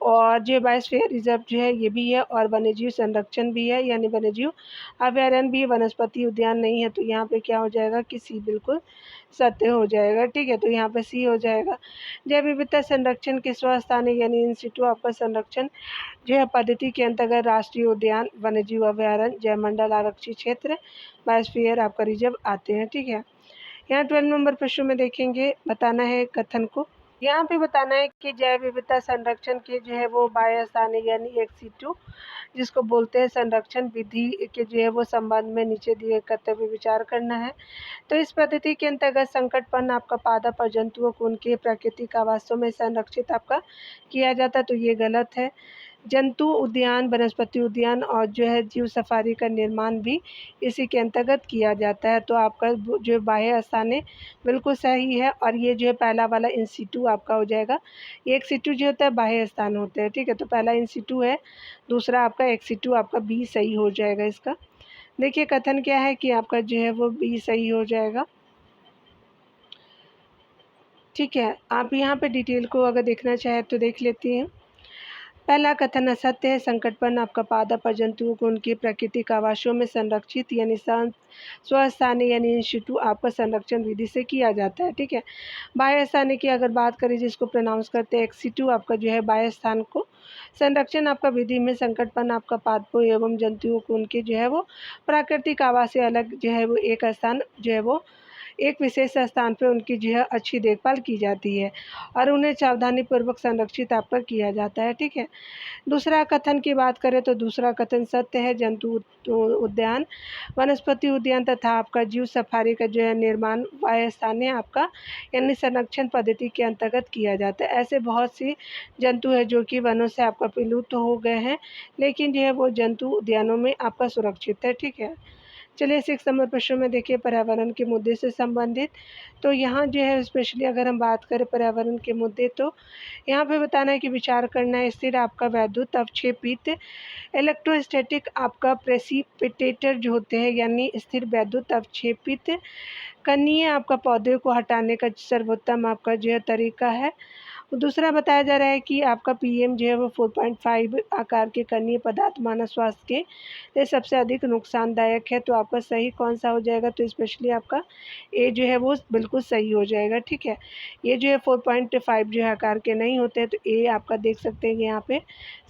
और जो बायोस्फीयर रिजर्व जो है ये भी है, और वन्यजीव संरक्षण भी है यानी वन्यजीव अभयारण्य भी, वनस्पति उद्यान नहीं है। तो यहाँ पे क्या हो जाएगा कि सी बिल्कुल सत्य हो जाएगा, ठीक है। तो यहाँ पे सी हो जाएगा। जैव विविधता संरक्षण के स्वस्थानीय यानी इंस्टीट्यूट आपका संरक्षण जो है पद्धति के अंतर्गत राष्ट्रीय उद्यान, वन्यजीव अभयारण्य, जैवमंडल आरक्षित क्षेत्र, बायोस्फीयर आपका रिजर्व आते हैं, ठीक है। यहाँ 12 नंबर प्रश्न में देखेंगे, बताना है कथन को। यहाँ पे बताना है कि जैव विविधता संरक्षण के जो है वो बायोस्थानिक यानी एक्सीटू जिसको बोलते हैं संरक्षण विधि के जो है वो संबंध में नीचे दिए कर्तव्य विचार करना है। तो इस पद्धति के अंतर्गत संकटपन्न आपका पादप और जंतुओं को उनके प्राकृतिक आवासों में संरक्षित आपका किया जाता है, तो ये गलत है। जंतु उद्यान, वनस्पति उद्यान और जो है जीव सफारी का निर्माण भी इसी के अंतर्गत किया जाता है। तो आपका जो बाह्य स्थान है बिल्कुल सही है, और ये जो है पहला वाला इन सीटू आपका हो जाएगा। एक सीटू जो होता है बाह्य स्थान होते हैं, ठीक है। तो पहला इन सीटू है, दूसरा आपका एक सीटू आपका बी सही हो जाएगा इसका। देखिए कथन क्या है कि आपका जो है वो बी सही हो जाएगा, ठीक है। आप यहाँ पे डिटेल को अगर देखना चाहें तो देख लेती हैं। पहला कथन असत्य है। संकटपन्न आपका पादप और जंतुओं को उनके प्राकृतिक आवासों में संरक्षित यानी स्वस्थानीय यानी इंस्टीट्यूट आपका संरक्षण विधि से किया जाता है, ठीक है। बाह्य स्थान की अगर बात करें जिसको प्रोनाउंस करते हैं एक्सीटू आपका जो है बाह्य स्थान को संरक्षण आपका विधि में संकटपन्न आपका पादपों एवं जंतुओं को उनके जो है वो प्राकृतिक आवास से अलग जो है वो एक स्थान जो है वो एक विशेष स्थान पर उनकी जो है अच्छी देखभाल की जाती है और उन्हें सावधानीपूर्वक संरक्षित आपका किया जाता है, ठीक है। दूसरा कथन की बात करें तो दूसरा कथन सत्य है। जंतु उद्यान, वनस्पति उद्यान तथा आपका जीव सफारी का जो है निर्माण वायु स्थानीय आपका यानी संरक्षण पद्धति के अंतर्गत किया जाता है। ऐसे बहुत सी जंतु है जो कि वनों से आपका विलुप्त हो गए हैं, लेकिन जो है वो जंतु उद्यानों में आपका सुरक्षित है, ठीक है। चलिए 6 नंबर प्रश्न में देखिए पर्यावरण के मुद्दे से संबंधित। तो यहाँ जो है स्पेशली अगर हम बात करें पर्यावरण के मुद्दे, तो यहाँ पे बताना है कि विचार करना है स्थिर आपका वैद्युत अवक्षेपित इलेक्ट्रोस्टैटिक आपका प्रेसिपिटेटर जो होते हैं यानी स्थिर वैद्युत अवक्षेपित कणीय आपका पौधे को हटाने का सर्वोत्तम आपका जो है तरीका है। दूसरा बताया जा रहा है कि आपका पीएम जो है वो 4.5 आकार के कणीय पदार्थ मानव स्वास्थ्य के लिए सबसे अधिक नुकसानदायक है। तो आपका सही कौन सा हो जाएगा, तो स्पेशली आपका ए जो है वो बिल्कुल सही हो जाएगा, ठीक है। ये जो है 4.5 जो है आकार के नहीं होते हैं, तो ए आपका देख सकते हैं कि यहाँ पे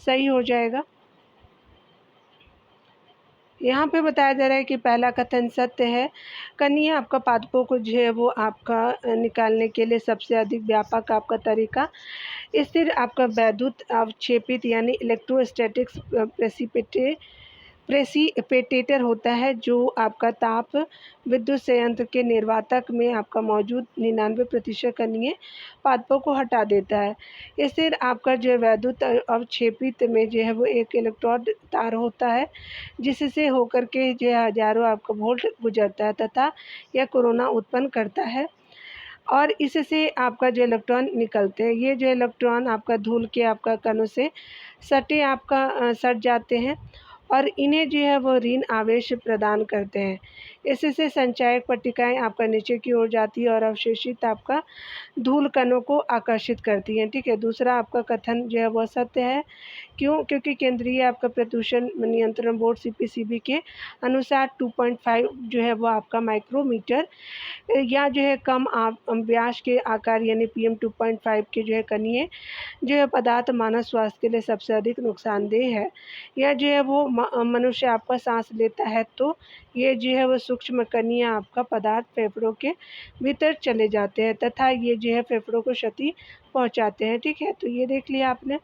सही हो जाएगा। यहाँ पे बताया जा रहा है कि पहला कथन सत्य है। कनिए आपका पादपों को जो है वो आपका निकालने के लिए सबसे अधिक व्यापक आपका तरीका स्थिर आपका वैद्युत अवक्षेपित यानी इलेक्ट्रोस्टैटिक्स प्रेसिपिटेटर होता है, जो आपका ताप विद्युत संयंत्र के निर्वातक में आपका मौजूद 99% कणीय पादपों को हटा देता है। स्थिर आपका जो वैद्युत अवक्षेपित में जो है वो एक इलेक्ट्रोड तार होता है, जिससे होकर के जो हजारों आपका वोल्ट गुजरता है तथा यह कोरोना उत्पन्न करता है और इससे आपका जो इलेक्ट्रॉन निकलते हैं, ये जो इलेक्ट्रॉन आपका धूल के आपका कणों से सट जाते हैं और इन्हें जो है वो ऋण आवेश प्रदान करते हैं। इससे संचायक पट्टिकाएं आपका नीचे की ओर जाती है और अवशेषित आपका धूल कणों को आकर्षित करती हैं। ठीक है, दूसरा आपका कथन जो है वह सत्य है। क्यों? क्योंकि केंद्रीय आपका प्रदूषण नियंत्रण बोर्ड सीपीसीबी के अनुसार 2.5 जो है वो आपका माइक्रोमीटर या जो है कम व्यास के आकार यानी PM 2.5 के जो है कणीय जो है पदार्थ मानव स्वास्थ्य के लिए सबसे अधिक नुकसानदेह है। यह जो है वो मनुष्य आपका सांस लेता है तो ये जो है वो सूक्ष्म कणीय आपका पदार्थ फेफड़ों के भीतर चले जाते हैं तथा ये जो है फेफड़ों को क्षति पहुंचाते हैं। ठीक है, तो ये देख लिया आपने।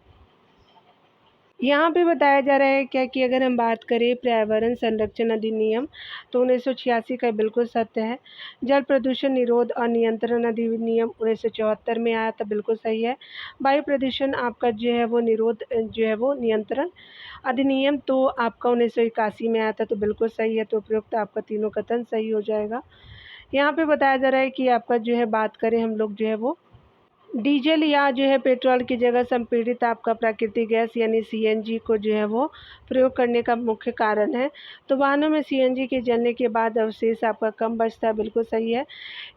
यहाँ पे बताया जा रहा है क्या कि अगर हम बात करें पर्यावरण संरक्षण अधिनियम तो 1986 का बिल्कुल सत्य है। जल प्रदूषण निरोध और नियंत्रण अधिनियम 1974 में आया था, बिल्कुल सही है। वायु प्रदूषण आपका जो है वो निरोध जो है वो नियंत्रण अधिनियम तो आपका 1981 में आया था, तो बिल्कुल सही है। तो उपयुक्त आपका तीनों कथन सही हो जाएगा। यहाँ पे बताया जा रहा है कि आपका जो है बात करें हम लोग जो है वो डीजल या जो है पेट्रोल की जगह संपीड़ित आपका प्राकृतिक गैस यानी सीएनजी को जो है वो प्रयोग करने का मुख्य कारण है। तो वाहनों में सीएनजी के जलने के बाद अवशेष आपका कम बचता है, बिल्कुल सही है।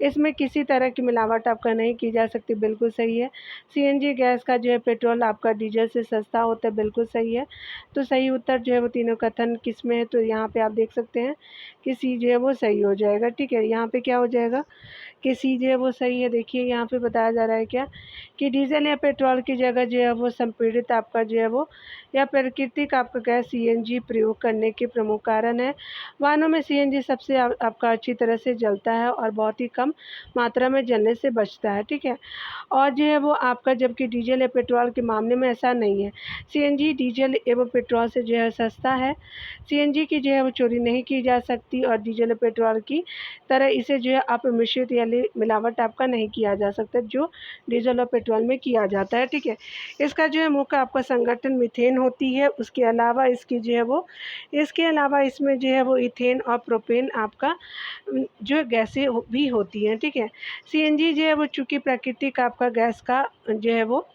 इसमें किसी तरह की मिलावट आपका नहीं की जा सकती, बिल्कुल सही है। सीएनजी गैस का जो है पेट्रोल आपका डीजल से सस्ता होता है, बिल्कुल सही है। तो सही उत्तर जो है वो तीनों कथन किस में है, तो यहाँ पर आप देख सकते हैं कि सी जो है वो सही हो जाएगा। ठीक है, यहाँ पर क्या हो जाएगा कि सी जो है वो सही है। देखिए यहाँ पे बताया जा रहा है क्या कि डीजल या पेट्रोल की जगह जो है वो संपीड़ित आपका जो है वो या प्राकृतिक आपका गैस सीएनजी प्रयोग करने के प्रमुख कारण है। वाहनों में सीएनजी सबसे आपका अच्छी तरह से जलता है और बहुत ही कम मात्रा में जलने से बचता है। ठीक है, और जो है वो आपका जबकि डीजल या पेट्रोल के मामले में ऐसा नहीं है। सीएनजी डीजल एवं पेट्रोल से जो है सस्ता है। सीएनजी की जो है वो चोरी नहीं की जा सकती और डीजल या पेट्रोल की तरह इसे जो है अपमिश्रित या मिलावट आपका नहीं किया जा सकता, जो डीजल और पेट्रोल में किया जाता है। ठीक है, इसका जो है मुख्य आपका संगठन मीथेन होती है। उसके अलावा इसकी जो है वो इसके अलावा इसमें जो है वो इथेन और प्रोपेन आपका जो गैसें भी होती हैं। ठीक है, सीएनजी जो है वो चूँकि प्राकृतिक आपका गैस का जो है वो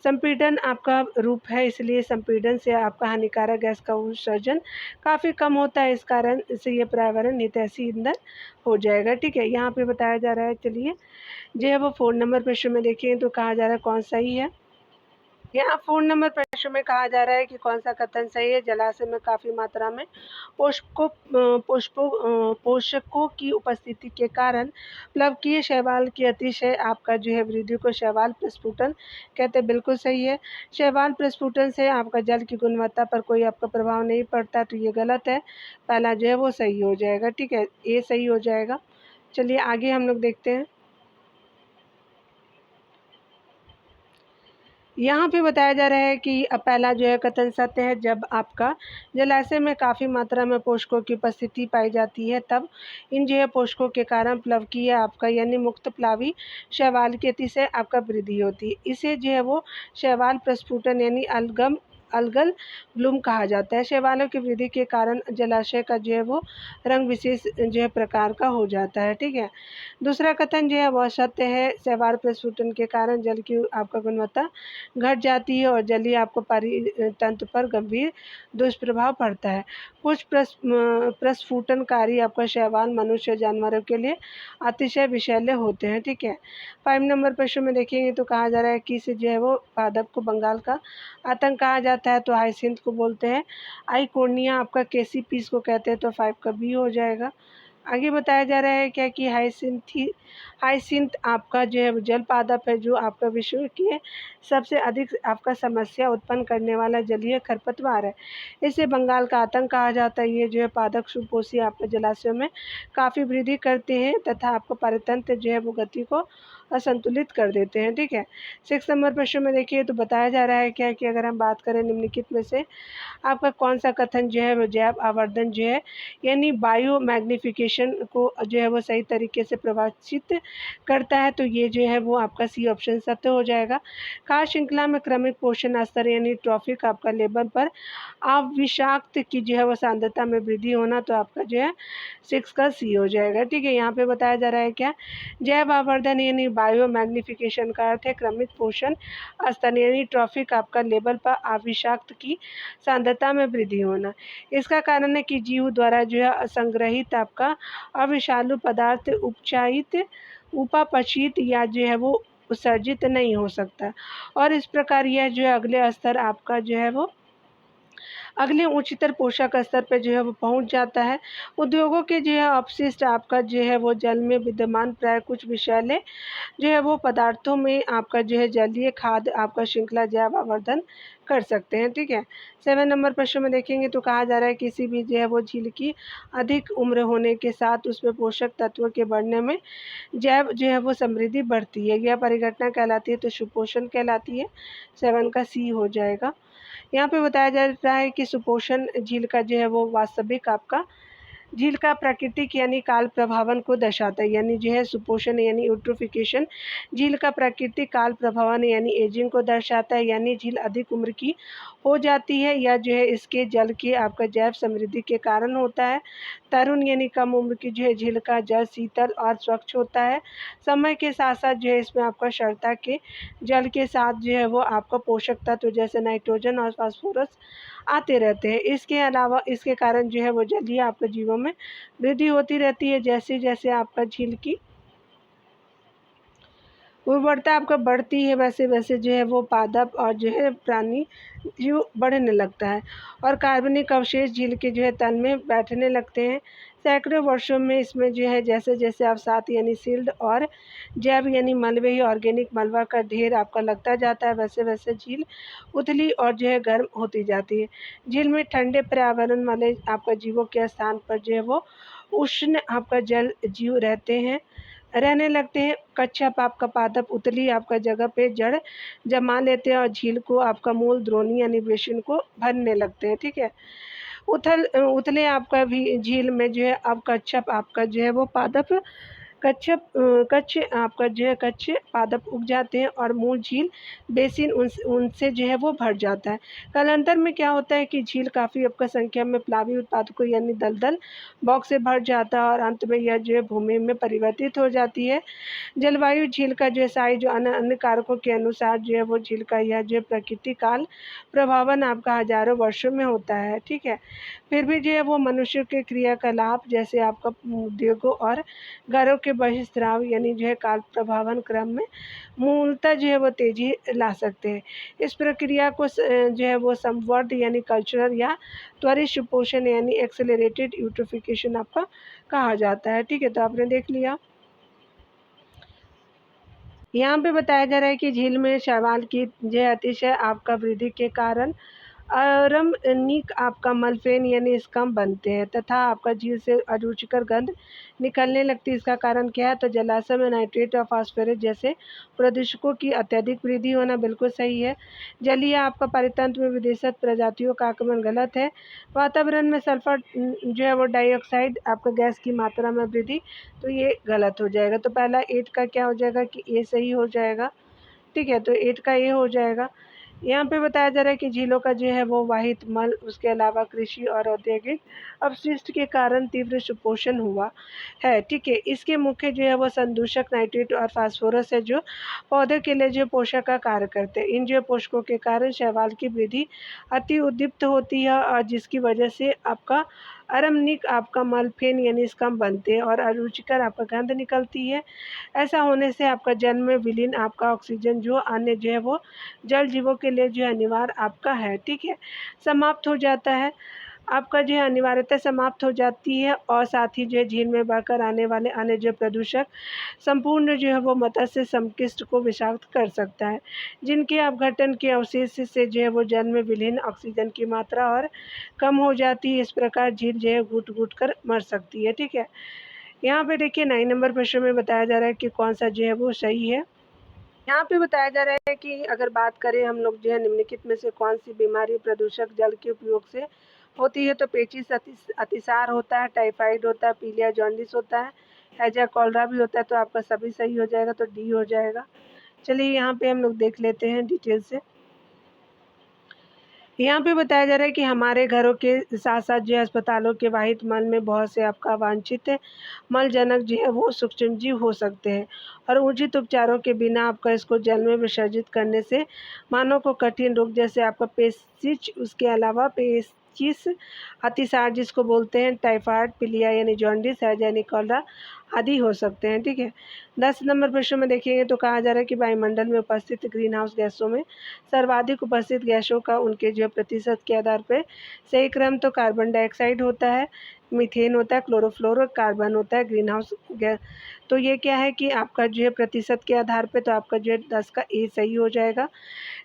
संपीड़न आपका रूप है, इसलिए संपीड़न से आपका हानिकारक गैस का उत्सर्जन काफ़ी कम होता है। इस कारण से ये पर्यावरण हितैषी ईंधन हो जाएगा। ठीक है, यहाँ पे बताया जा रहा है, चलिए जो है वो 4 नंबर प्रश्न में देखिए तो कहा जा रहा है कौन सही है। यहाँ 4 नंबर प्रश्न में कहा जा रहा है कि कौन सा कथन सही है। जलाशय में काफ़ी मात्रा में पोषकों की उपस्थिति के कारण प्लवकीय शैवाल की अतिशय आपका जो है वृद्धि को शैवाल प्रस्फुटन कहते हैं, बिल्कुल सही है। शैवाल प्रस्फुटन से आपका जल की गुणवत्ता पर कोई आपका प्रभाव नहीं पड़ता, तो ये गलत है। पहला जो है वो सही हो जाएगा। ठीक है, ये सही हो जाएगा। चलिए आगे हम लोग देखते हैं। यहाँ पे बताया जा रहा है कि पहला जो है कथन सत्य है। जब आपका जलाशय में काफ़ी मात्रा में पोषकों की उपस्थिति पाई जाती है, तब इन जो है पोषकों के कारण प्लवकीय आपका यानी मुक्त प्लावी शैवाल की अतिशय आपका वृद्धि होती है। इसे जो है वो शैवाल प्रस्फुटन यानी अलगल ब्लूम कहा जाता है। शैवालों की वृद्धि के कारण जलाशय का जो है वो रंग विशेष जो है प्रकार का हो जाता है। ठीक है, दूसरा कथन जो है वह सत्य है। शैवाल प्रस्फुटन के कारण जल की आपका गुणवत्ता घट जाती है और जलीय आपको परितंत्र पर गंभीर दुष्प्रभाव पड़ता है। कुछ प्रस्फुटनकारी आपका शैवाल मनुष्य जानवरों के लिए अतिशय विषैले होते हैं। ठीक है, 5 नंबर प्रश्न में देखेंगे तो कहा जा रहा है कि इसे जो है वो पादप को बंगाल का आतंक कहा जाता है, तो हाइसिंथ को बोलते हैं। आइकोनिया आपका केसी पीस को कहते हैं, तो 5 का बी हो जाएगा। आगे बताया जा रहा है क्या कि हाइसिंथ आपका जो है जल पादप है, जो आपका विश्व की सबसे अधिक आपका समस्या उत्पन्न करने वाला जलीय खरपतवार है। इसे बंगाल का आतंक कहा जाता है। ये जो है पादप सुपोषी आपके जलाशयों में काफ़ी वृद्धि करते हैं तथा आपको पारतंत्र जो है वो गति को असंतुलित कर देते हैं। ठीक है, 6 नंबर प्रश्न में देखिए तो बताया जा रहा है क्या कि अगर हम बात करें निम्नलिखित में से आपका कौन सा कथन जो है वो जैव आवर्धन जो है यानी बायो मैग्निफिकेशन को जो है वो सही तरीके से प्रभावित करता है, तो ये जो है वो आपका सी ऑप्शन सत्य हो जाएगा। खाद्य श्रृंखला में क्रमिक पोषण स्तर यानी ट्रॉफिक आपका लेवल पर आप विषाक्त की जो है वो सांद्रता में वृद्धि होना, तो आपका जो है 6 का सी हो जाएगा। ठीक है, यहाँ पे बताया जा रहा है क्या जैव आवर्धन यानी बायो मैग्निफिकेशन का अर्थ है क्रमिक पोषण स्तर यानी ट्रॉफिक आपका लेवल पर आविषाक्त की सांद्रता में वृद्धि होना। इसका कारण है कि जीव द्वारा जो है संग्रहित आपका अविषालु पदार्थ उपचायित उपापचित या जो है वो उत्सर्जित नहीं हो सकता, और इस प्रकार यह जो है अगले स्तर आपका जो है वो अगले उच्चतर पोषक स्तर पर जो है वो पहुंच जाता है। उद्योगों के जो है अपशिष्ट आपका जो है वो जल में विद्यमान प्राय कुछ विषैले जो है वो पदार्थों में आपका जो है जलीय खाद्य आपका श्रृंखला जैव आवर्धन कर सकते हैं। ठीक है, 7 नंबर प्रश्न में देखेंगे तो कहा जा रहा है किसी भी जो है वो झील की अधिक उम्र होने के साथ उसमें पोषक तत्वों के बढ़ने में जैव जो है वो समृद्धि बढ़ती है। यह परिघटना कहलाती है, तो सुपोषण कहलाती है। 7 का सी हो जाएगा। यहाँ पे बताया जा रहा है कि सुपोषण झील का जो है वो वास्तविक आपका झील का प्राकृतिक यानी काल प्रभावन को दर्शाता है, यानी जो है सुपोषण यानी यूट्रोफिकेशन झील का प्राकृतिक काल प्रभावन यानी एजिंग को दर्शाता है, यानी झील अधिक उम्र की हो जाती है या जो है इसके जल के आपका जैव समृद्धि के कारण होता है। तरुण यानी कम उम्र की जो है झील का जल शीतल और स्वच्छ होता है। समय के साथ साथ जो है इसमें आपका क्षारता के जल के साथ जो है वो आपका पोषक तत्व जैसे नाइट्रोजन और फास्फोरस आते रहते हैं। इसके अलावा इसके कारण जो है वो जलीय आपके जीवों में वृद्धि होती रहती है। जैसे जैसे आपका झील की उर्वरता आपका बढ़ती है वैसे वैसे जो है वो पादप और जो है प्राणी जीव बढ़ने लगता है और कार्बनिक अवशेष झील के जो है तल में बैठने लगते हैं। सैकड़ों वर्षों में इसमें जो है जैसे जैसे अवसाद यानी सिल्ट और जैव यानी मलबे या ऑर्गेनिक मलबा का ढेर आपका लगता जाता है, वैसे वैसे झील उथली और जो है गर्म होती जाती है। झील में ठंडे पर्यावरण वाले आपका जीवों के स्थान पर जो है वो उष्ण आपका जल जीव रहने लगते हैं। कच्छप आपका पादप उतली आपका जगह पे जड़ जमा लेते हैं और झील को आपका मूल द्रोणी यानी बेसिन को भरने लगते हैं। ठीक है, उथले आपका भी झील में जो है अब कच्छप आपका जो है वो पादप कच्छ आपका जो है कच्छ पादप उग जाते हैं और मूल झील बेसिन उनसे जो है वो भर जाता है। कालांतर में क्या होता है कि झील काफ़ी आपका संख्या में प्लावी उत्पादकों यानी दलदल बॉक्स से भर जाता है और अंत में यह जो है भूमि में परिवर्तित हो जाती है। जलवायु झील का जो है साइज जो अन्य अन्य कारकों के अनुसार जो है वो झील का यह जो है प्रकृति काल प्रभावन आपका हजारों वर्षों में होता है। ठीक है, फिर भी जो है वो मनुष्य के क्रियाकलाप जैसे आपका उद्योगों और घरों के बहिस्राव यानी जो है काल प्रभावन क्रम में मूलतः जो है वो तेजी ला सकते हैं। इस प्रक्रिया को जो है वो संवर्ध यानी कल्चरल या त्वरित सुपोषण यानी एक्सेलरेटेड यूट्रोफिकेशन आपका कहा जाता है। ठीक है, तो आपने देख लिया। यहाँ पे बताया जा रहा है कि झील में शैवाल की जो अतिशय आपका वृद्धि के कारण अरमनिक आपका मलफेन यानी स्कम बनते हैं तथा आपका झील से अरुचिकर गंध निकलने लगती है। इसका कारण क्या है, तो जलाशय में नाइट्रेट और फास्फोरस जैसे प्रदूषकों की अत्यधिक वृद्धि होना बिल्कुल सही है। जलीय आपका परितंत्र में विदेशत प्रजातियों का आक्रमण गलत है। वातावरण में सल्फर जो है वो डाइऑक्साइड आपका गैस की मात्रा में वृद्धि, तो ये गलत हो जाएगा। तो पहला 8 का क्या हो जाएगा कि ए सही हो जाएगा। ठीक है, तो 8 का ए हो जाएगा। यहाँ पे बताया जा रहा है कि झीलों का जो है वो वाहित मल उसके अलावा कृषि और औद्योगिक अपशिष्ट के कारण तीव्र सुपोषण हुआ है। ठीक है, इसके मुख्य जो है वो संदूषक नाइट्रेट और फास्फोरस है जो पौधे के लिए जो पोषक का कार्य करते हैं। इन जो पोषकों के कारण शैवाल की वृद्धि अति उद्दीप्त होती है और जिसकी वजह से आपका अरमनिक आपका मलफेन यानी स्कम बनते हैं और अरुचिकर आपका गंध निकलती है। ऐसा होने से आपका जल में विलीन आपका ऑक्सीजन जो अन्य जो है वो जल जीवों के लिए जो है अनिवार्य आपका है। ठीक है, समाप्त हो जाता है। आपका जो है अनिवार्यता समाप्त हो जाती है और साथ ही जो है झील में बहकर आने वाले अन्य जो प्रदूषक संपूर्ण जो है वो मत्स्य संकिष्ट को विषाक्त कर सकता है, जिनके अपघटन के अवशेष से जो है वो जल में विलीन ऑक्सीजन की मात्रा और कम हो जाती है। इस प्रकार झील जो है घुट-घुट कर मर सकती है, ठीक है। यहाँ पे देखिए 9 नंबर प्रश्न में बताया जा रहा है कि कौन-सा जो है वो सही है। यहाँ पे बताया जा रहा है कि अगर बात करें हम लोग जो है निम्नलिखित में से कौन-सी बीमारी प्रदूषक जल के उपयोग से होती है, तो पेचिश अतिसार होता है, टाइफाइड होता है, पीलिया जॉन्डिस होता है, हैजा कॉलरा भी होता है। तो आपका सभी सही हो जाएगा, तो डी हो जाएगा। चलिए यहाँ पे हम लोग देख लेते हैं डिटेल से। यहाँ पे बताया जा रहा है कि हमारे घरों के साथ-साथ जो है अस्पतालों के वाहित मल में बहुत से आपका वांछित मलजनक जो है वो सूक्ष्मजीव हो सकते हैं और उचित उपचारों के बिना आपका इसको जल में विसर्जित करने से मानव को कठिन रोग जैसे आपका पेचिश, उसके अलावा पेचिश, अतिसार जिसको बोलते हैं, टाइफाइड, पीलिया यानी जॉन्डिस, हैजा यानी कॉलरा आदि हो सकते हैं, ठीक है। 10 नंबर प्रश्न में देखेंगे तो कहा जा रहा है कि वायुमंडल में उपस्थित ग्रीन हाउस गैसों में सर्वाधिक उपस्थित गैसों का उनके जो प्रतिशत के आधार पे सही क्रम तो कार्बन डाइऑक्साइड होता है, मीथेन होता है, क्लोरोफ्लोरोकार्बन होता है, ग्रीन हाउस गैस। तो ये क्या है कि आपका जो है प्रतिशत के आधार पे तो आपका जो है 10 का ए सही हो जाएगा।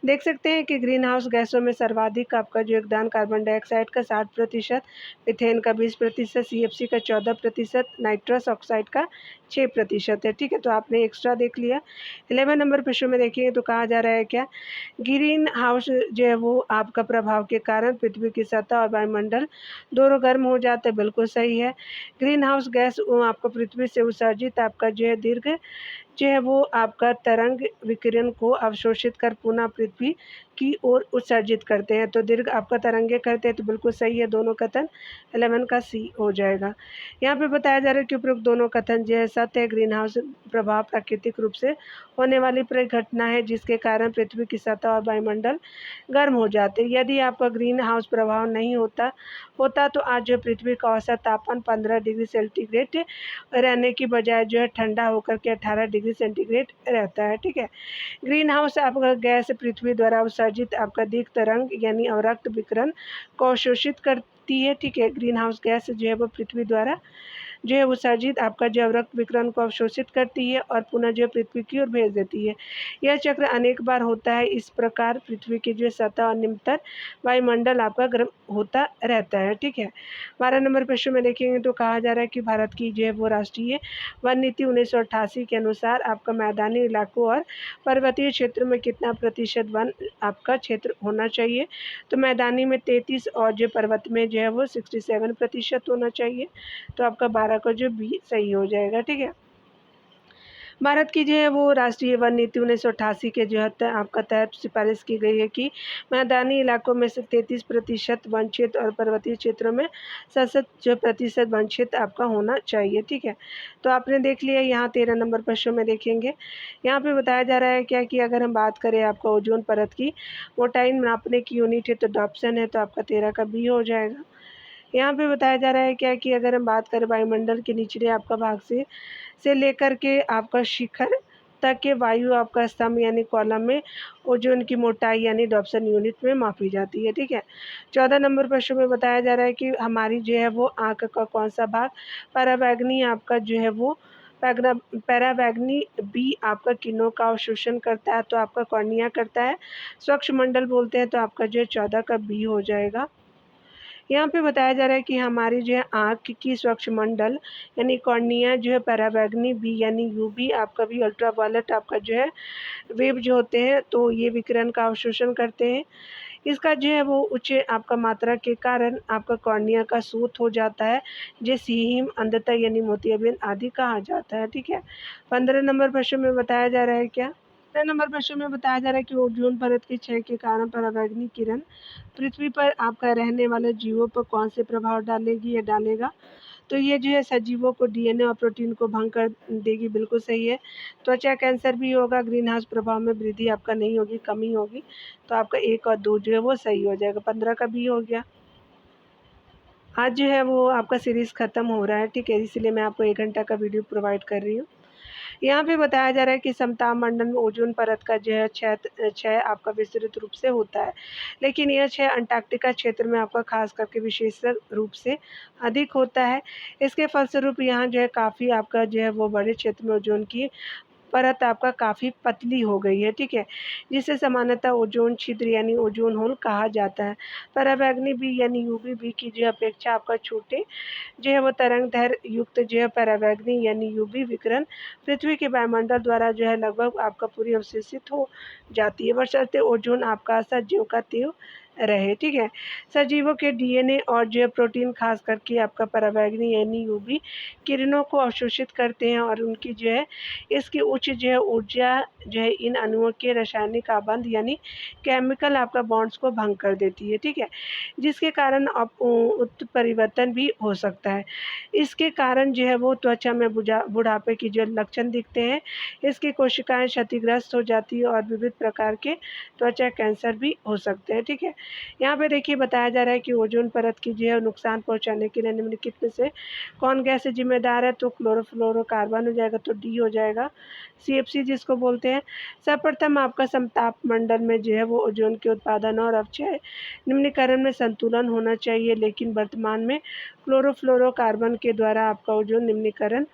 देख सकते हैं कि ग्रीन हाउस गैसों में सर्वाधिक आपका जो योगदान कार्बन डाइऑक्साइड का 60%, मीथेन का 20%, सीएफसी का 14%, नाइट्रस ऑक्साइड का 6% है, ठीक है। तो आपने एक्स्ट्रा देख लिया। 11 नंबर प्रश्न में देखिए तो कहा जा रहा है क्या, ग्रीन हाउस जो है वो आपका प्रभाव के कारण पृथ्वी की सतह और वायुमंडल दोनों गर्म हो जाते हैं, बिल्कुल सही है। ग्रीन हाउस गैस आपको पृथ्वी से उत्सर्जित आपका जो है दीर्घ जो है वो आपका तरंग विकिरण को अवशोषित कर पुनः पृथ्वी की ओर उत्सर्जित करते हैं। तो दीर्घ आपका तरंगे करते हैं, तो बिल्कुल सही है दोनों कथन। 11 का सी हो जाएगा। यहाँ पे बताया जा रहा है कि उपरोक्त दोनों कथन जो है सत्य है। ग्रीन हाउस प्रभाव प्राकृतिक रूप से होने वाली घटना है जिसके कारण पृथ्वी की सतह और वायुमंडल गर्म हो जाते हैं। यदि आपका ग्रीन हाउस प्रभाव नहीं होता होता तो आज जो पृथ्वी का औसत तापमान 15 डिग्री सेंटीग्रेड रहने की बजाय जो है ठंडा होकर के 18 डिग्री सेंटीग्रेड रहता है, ठीक है। ग्रीन हाउस आपका गैस पृथ्वी द्वारा उत्सर्जित आपका दीर्घ तरंग यानी अवरक्त विकिरण को अवशोषित करती है, ठीक है। ग्रीन हाउस गैस जो है वो पृथ्वी द्वारा जो है उत्सर्जित आपका जो अवरक्त विकिरण को अवशोषित करती है और पुनः जो पृथ्वी की ओर भेज देती है। यह चक्र अनेक बार होता है। इस प्रकार पृथ्वी की जो सतह और निम्नतर वायुमंडल आपका गर्म होता रहता है, ठीक है। 12 नंबर प्रश्न में देखेंगे तो कहा जा रहा है कि भारत की जो है वो राष्ट्रीय वन नीति 1988 के अनुसार आपका मैदानी इलाकों और पर्वतीय क्षेत्र में कितना प्रतिशत वन आपका क्षेत्र होना चाहिए। तो मैदानी में 33 और जो पर्वत में जो है वो 67% होना चाहिए। तो आपका 12 का जो बी सही हो जाएगा, ठीक है। भारत की जो है वो राष्ट्रीय वन नीति 1988 के जो है आपका तहत सिफारिश की गई है कि मैदानी इलाकों में से 33% वन क्षेत्र और पर्वतीय क्षेत्रों में 67% वन क्षेत्र आपका होना चाहिए, ठीक है। तो आपने देख लिया। यहाँ 13 नंबर प्रश्न में देखेंगे। यहाँ पे बताया जा रहा है क्या कि अगर हम बात करें आपका ओजोन परत की मोटाई नापने की यूनिट है तो डॉप्सन है, तो आपका 13 का बी हो जाएगा। यहाँ पे बताया जा रहा है क्या कि अगर हम बात करें वायुमंडल के निचले आपका भाग से लेकर के आपका शिखर तक के वायु आपका स्तंभ यानी कॉलम में ओजोन की मोटाई यानी डॉप्सन यूनिट में मापी जाती है, ठीक है। 14 नंबर प्रश्न में बताया जा रहा है कि हमारी जो है वो आँख का कौन सा भाग पराबैंगनी आपका जो है वो पैराबैंगनी बी आपका किरणों का अवशोषण करता है, तो आपका कॉर्निया करता है। स्वच्छ मंडल बोलते हैं, तो आपका जो है 14 का बी हो जाएगा। यहाँ पे बताया जा रहा है कि हमारी जो है आँख की स्वच्छ मंडल यानी कॉर्निया जो है पैराबैंगनी बी यानी यूवी आपका भी अल्ट्रावायलेट आपका जो है वेव जो होते हैं तो ये विकिरण का अवशोषण करते हैं। इसका जो है वो उच्च आपका मात्रा के कारण आपका कॉर्निया का सूत हो जाता है, जिसे हीम, अंधता यानी मोतियाबिंद आदि कहा जाता है, ठीक है। 15 नंबर प्रश्न में बताया जा रहा है क्या, 15 नंबर प्रश्न में बताया जा रहा है कि ओजोन परत के क्षय के कारण पराबैंगनी किरण पृथ्वी पर आपका रहने वाले जीवों पर कौन से प्रभाव डालेगी या डालेगा। तो ये जो है सजीवों को डीएनए और प्रोटीन को भंग कर देगी, बिल्कुल सही है। त्वचा कैंसर भी होगा। ग्रीन हाउस प्रभाव में वृद्धि आपका नहीं होगी, कमी होगी। तो आपका 1 और 2 जो है वो सही हो जाएगा। 15 का भी हो गया। आज जो है वो आपका सीरीज़ ख़त्म हो रहा है, ठीक है, इसलिए मैं आपको 1 घंटा का वीडियो प्रोवाइड कर रही हूँ। यहाँ पे बताया जा रहा है कि समताप मंडल में ओजोन परत का जो है क्षय आपका विस्तृत रूप से होता है, लेकिन यह क्षय अंटार्कटिका क्षेत्र में आपका खास करके विशेष रूप से अधिक होता है। इसके फलस्वरूप यहाँ जो है काफ़ी आपका जो है वो बड़े क्षेत्र में ओजोन की परत आपका काफ़ी पतली हो गई है, ठीक है, जिसे सामान्यतः ओजोन छिद्र यानी ओजोन होल कहा जाता है। पराबैंगनी बी यानी यूवीबी की जो अपेक्षा आपका छोटे जो है वो तरंग दैर्घ्य युक्त जो है पराबैंगनी यानी यूवी विकिरण पृथ्वी के वायुमंडल द्वारा जो है लगभग आपका पूरी अवशोषित हो जाती है, बशर्ते ओजोन आपका सजीव का त्यों रहे, ठीक है। सजीवों के डीएनए और जो है प्रोटीन खास करके आपका पराबैंगनी यानी यूवी किरणों को अवशोषित करते हैं और उनकी जो है इसकी उच्च जो है ऊर्जा जो है इन अणुओं के रासायनिक आबंध यानी केमिकल आपका बॉन्ड्स को भंग कर देती है, ठीक है, जिसके कारण उत्परिवर्तन भी हो सकता है। इसके कारण जो है वो त्वचा में बुढ़ापे की जो लक्षण दिखते हैं, इसकी कोशिकाएं क्षतिग्रस्त हो जाती है और विविध प्रकार के त्वचा कैंसर भी हो सकते हैं, ठीक है। यहाँ पे देखिए बताया जा रहा है कि ओजोन परत की जो है नुकसान पहुँचाने के लिए निम्नलिखित में से कौन गैस जिम्मेदार है, तो क्लोरोफ्लोरोकार्बन हो जाएगा, तो डी हो जाएगा, सीएफसी जिसको बोलते हैं। सर्वप्रथम आपका समताप मंडल में जो है वो ओजोन के उत्पादन और अपक्षय निम्नीकरण में संतुलन होना चाहिए, लेकिन वर्तमान में क्लोरोफ्लोरोकार्बन के द्वारा आपका ओजोन निम्नीकरण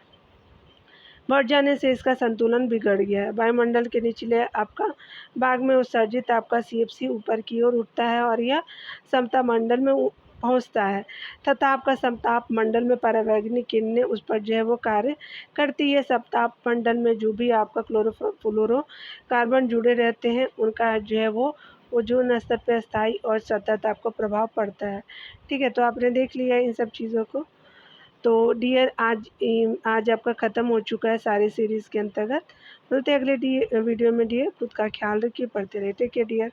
बढ़ जाने से इसका संतुलन बिगड़ गया है। वायुमंडल के निचले आपका भाग में उत्सर्जित आपका सीएफसी ऊपर की ओर उठता है और यह समताप मंडल में पहुंचता है तथा आपका समताप मंडल में पराबैंगनी किरणें उस पर जो है वो कार्य करती है। समताप मंडल में जो भी आपका क्लोरोफ्लोरोकार्बन जुड़े रहते हैं उनका जो है वो ओजोन स्तर पर स्थायी और सतत आपको प्रभाव पड़ता है, ठीक है। तो आपने देख लिया इन सब चीज़ों को। तो डियर आज आपका ख़त्म हो चुका है सारी सीरीज़ के अंतर्गत। मिलते हैं अगले वीडियो में डियर, खुद का ख्याल रखिए, पढ़ते रहिए, टेक केयर डियर।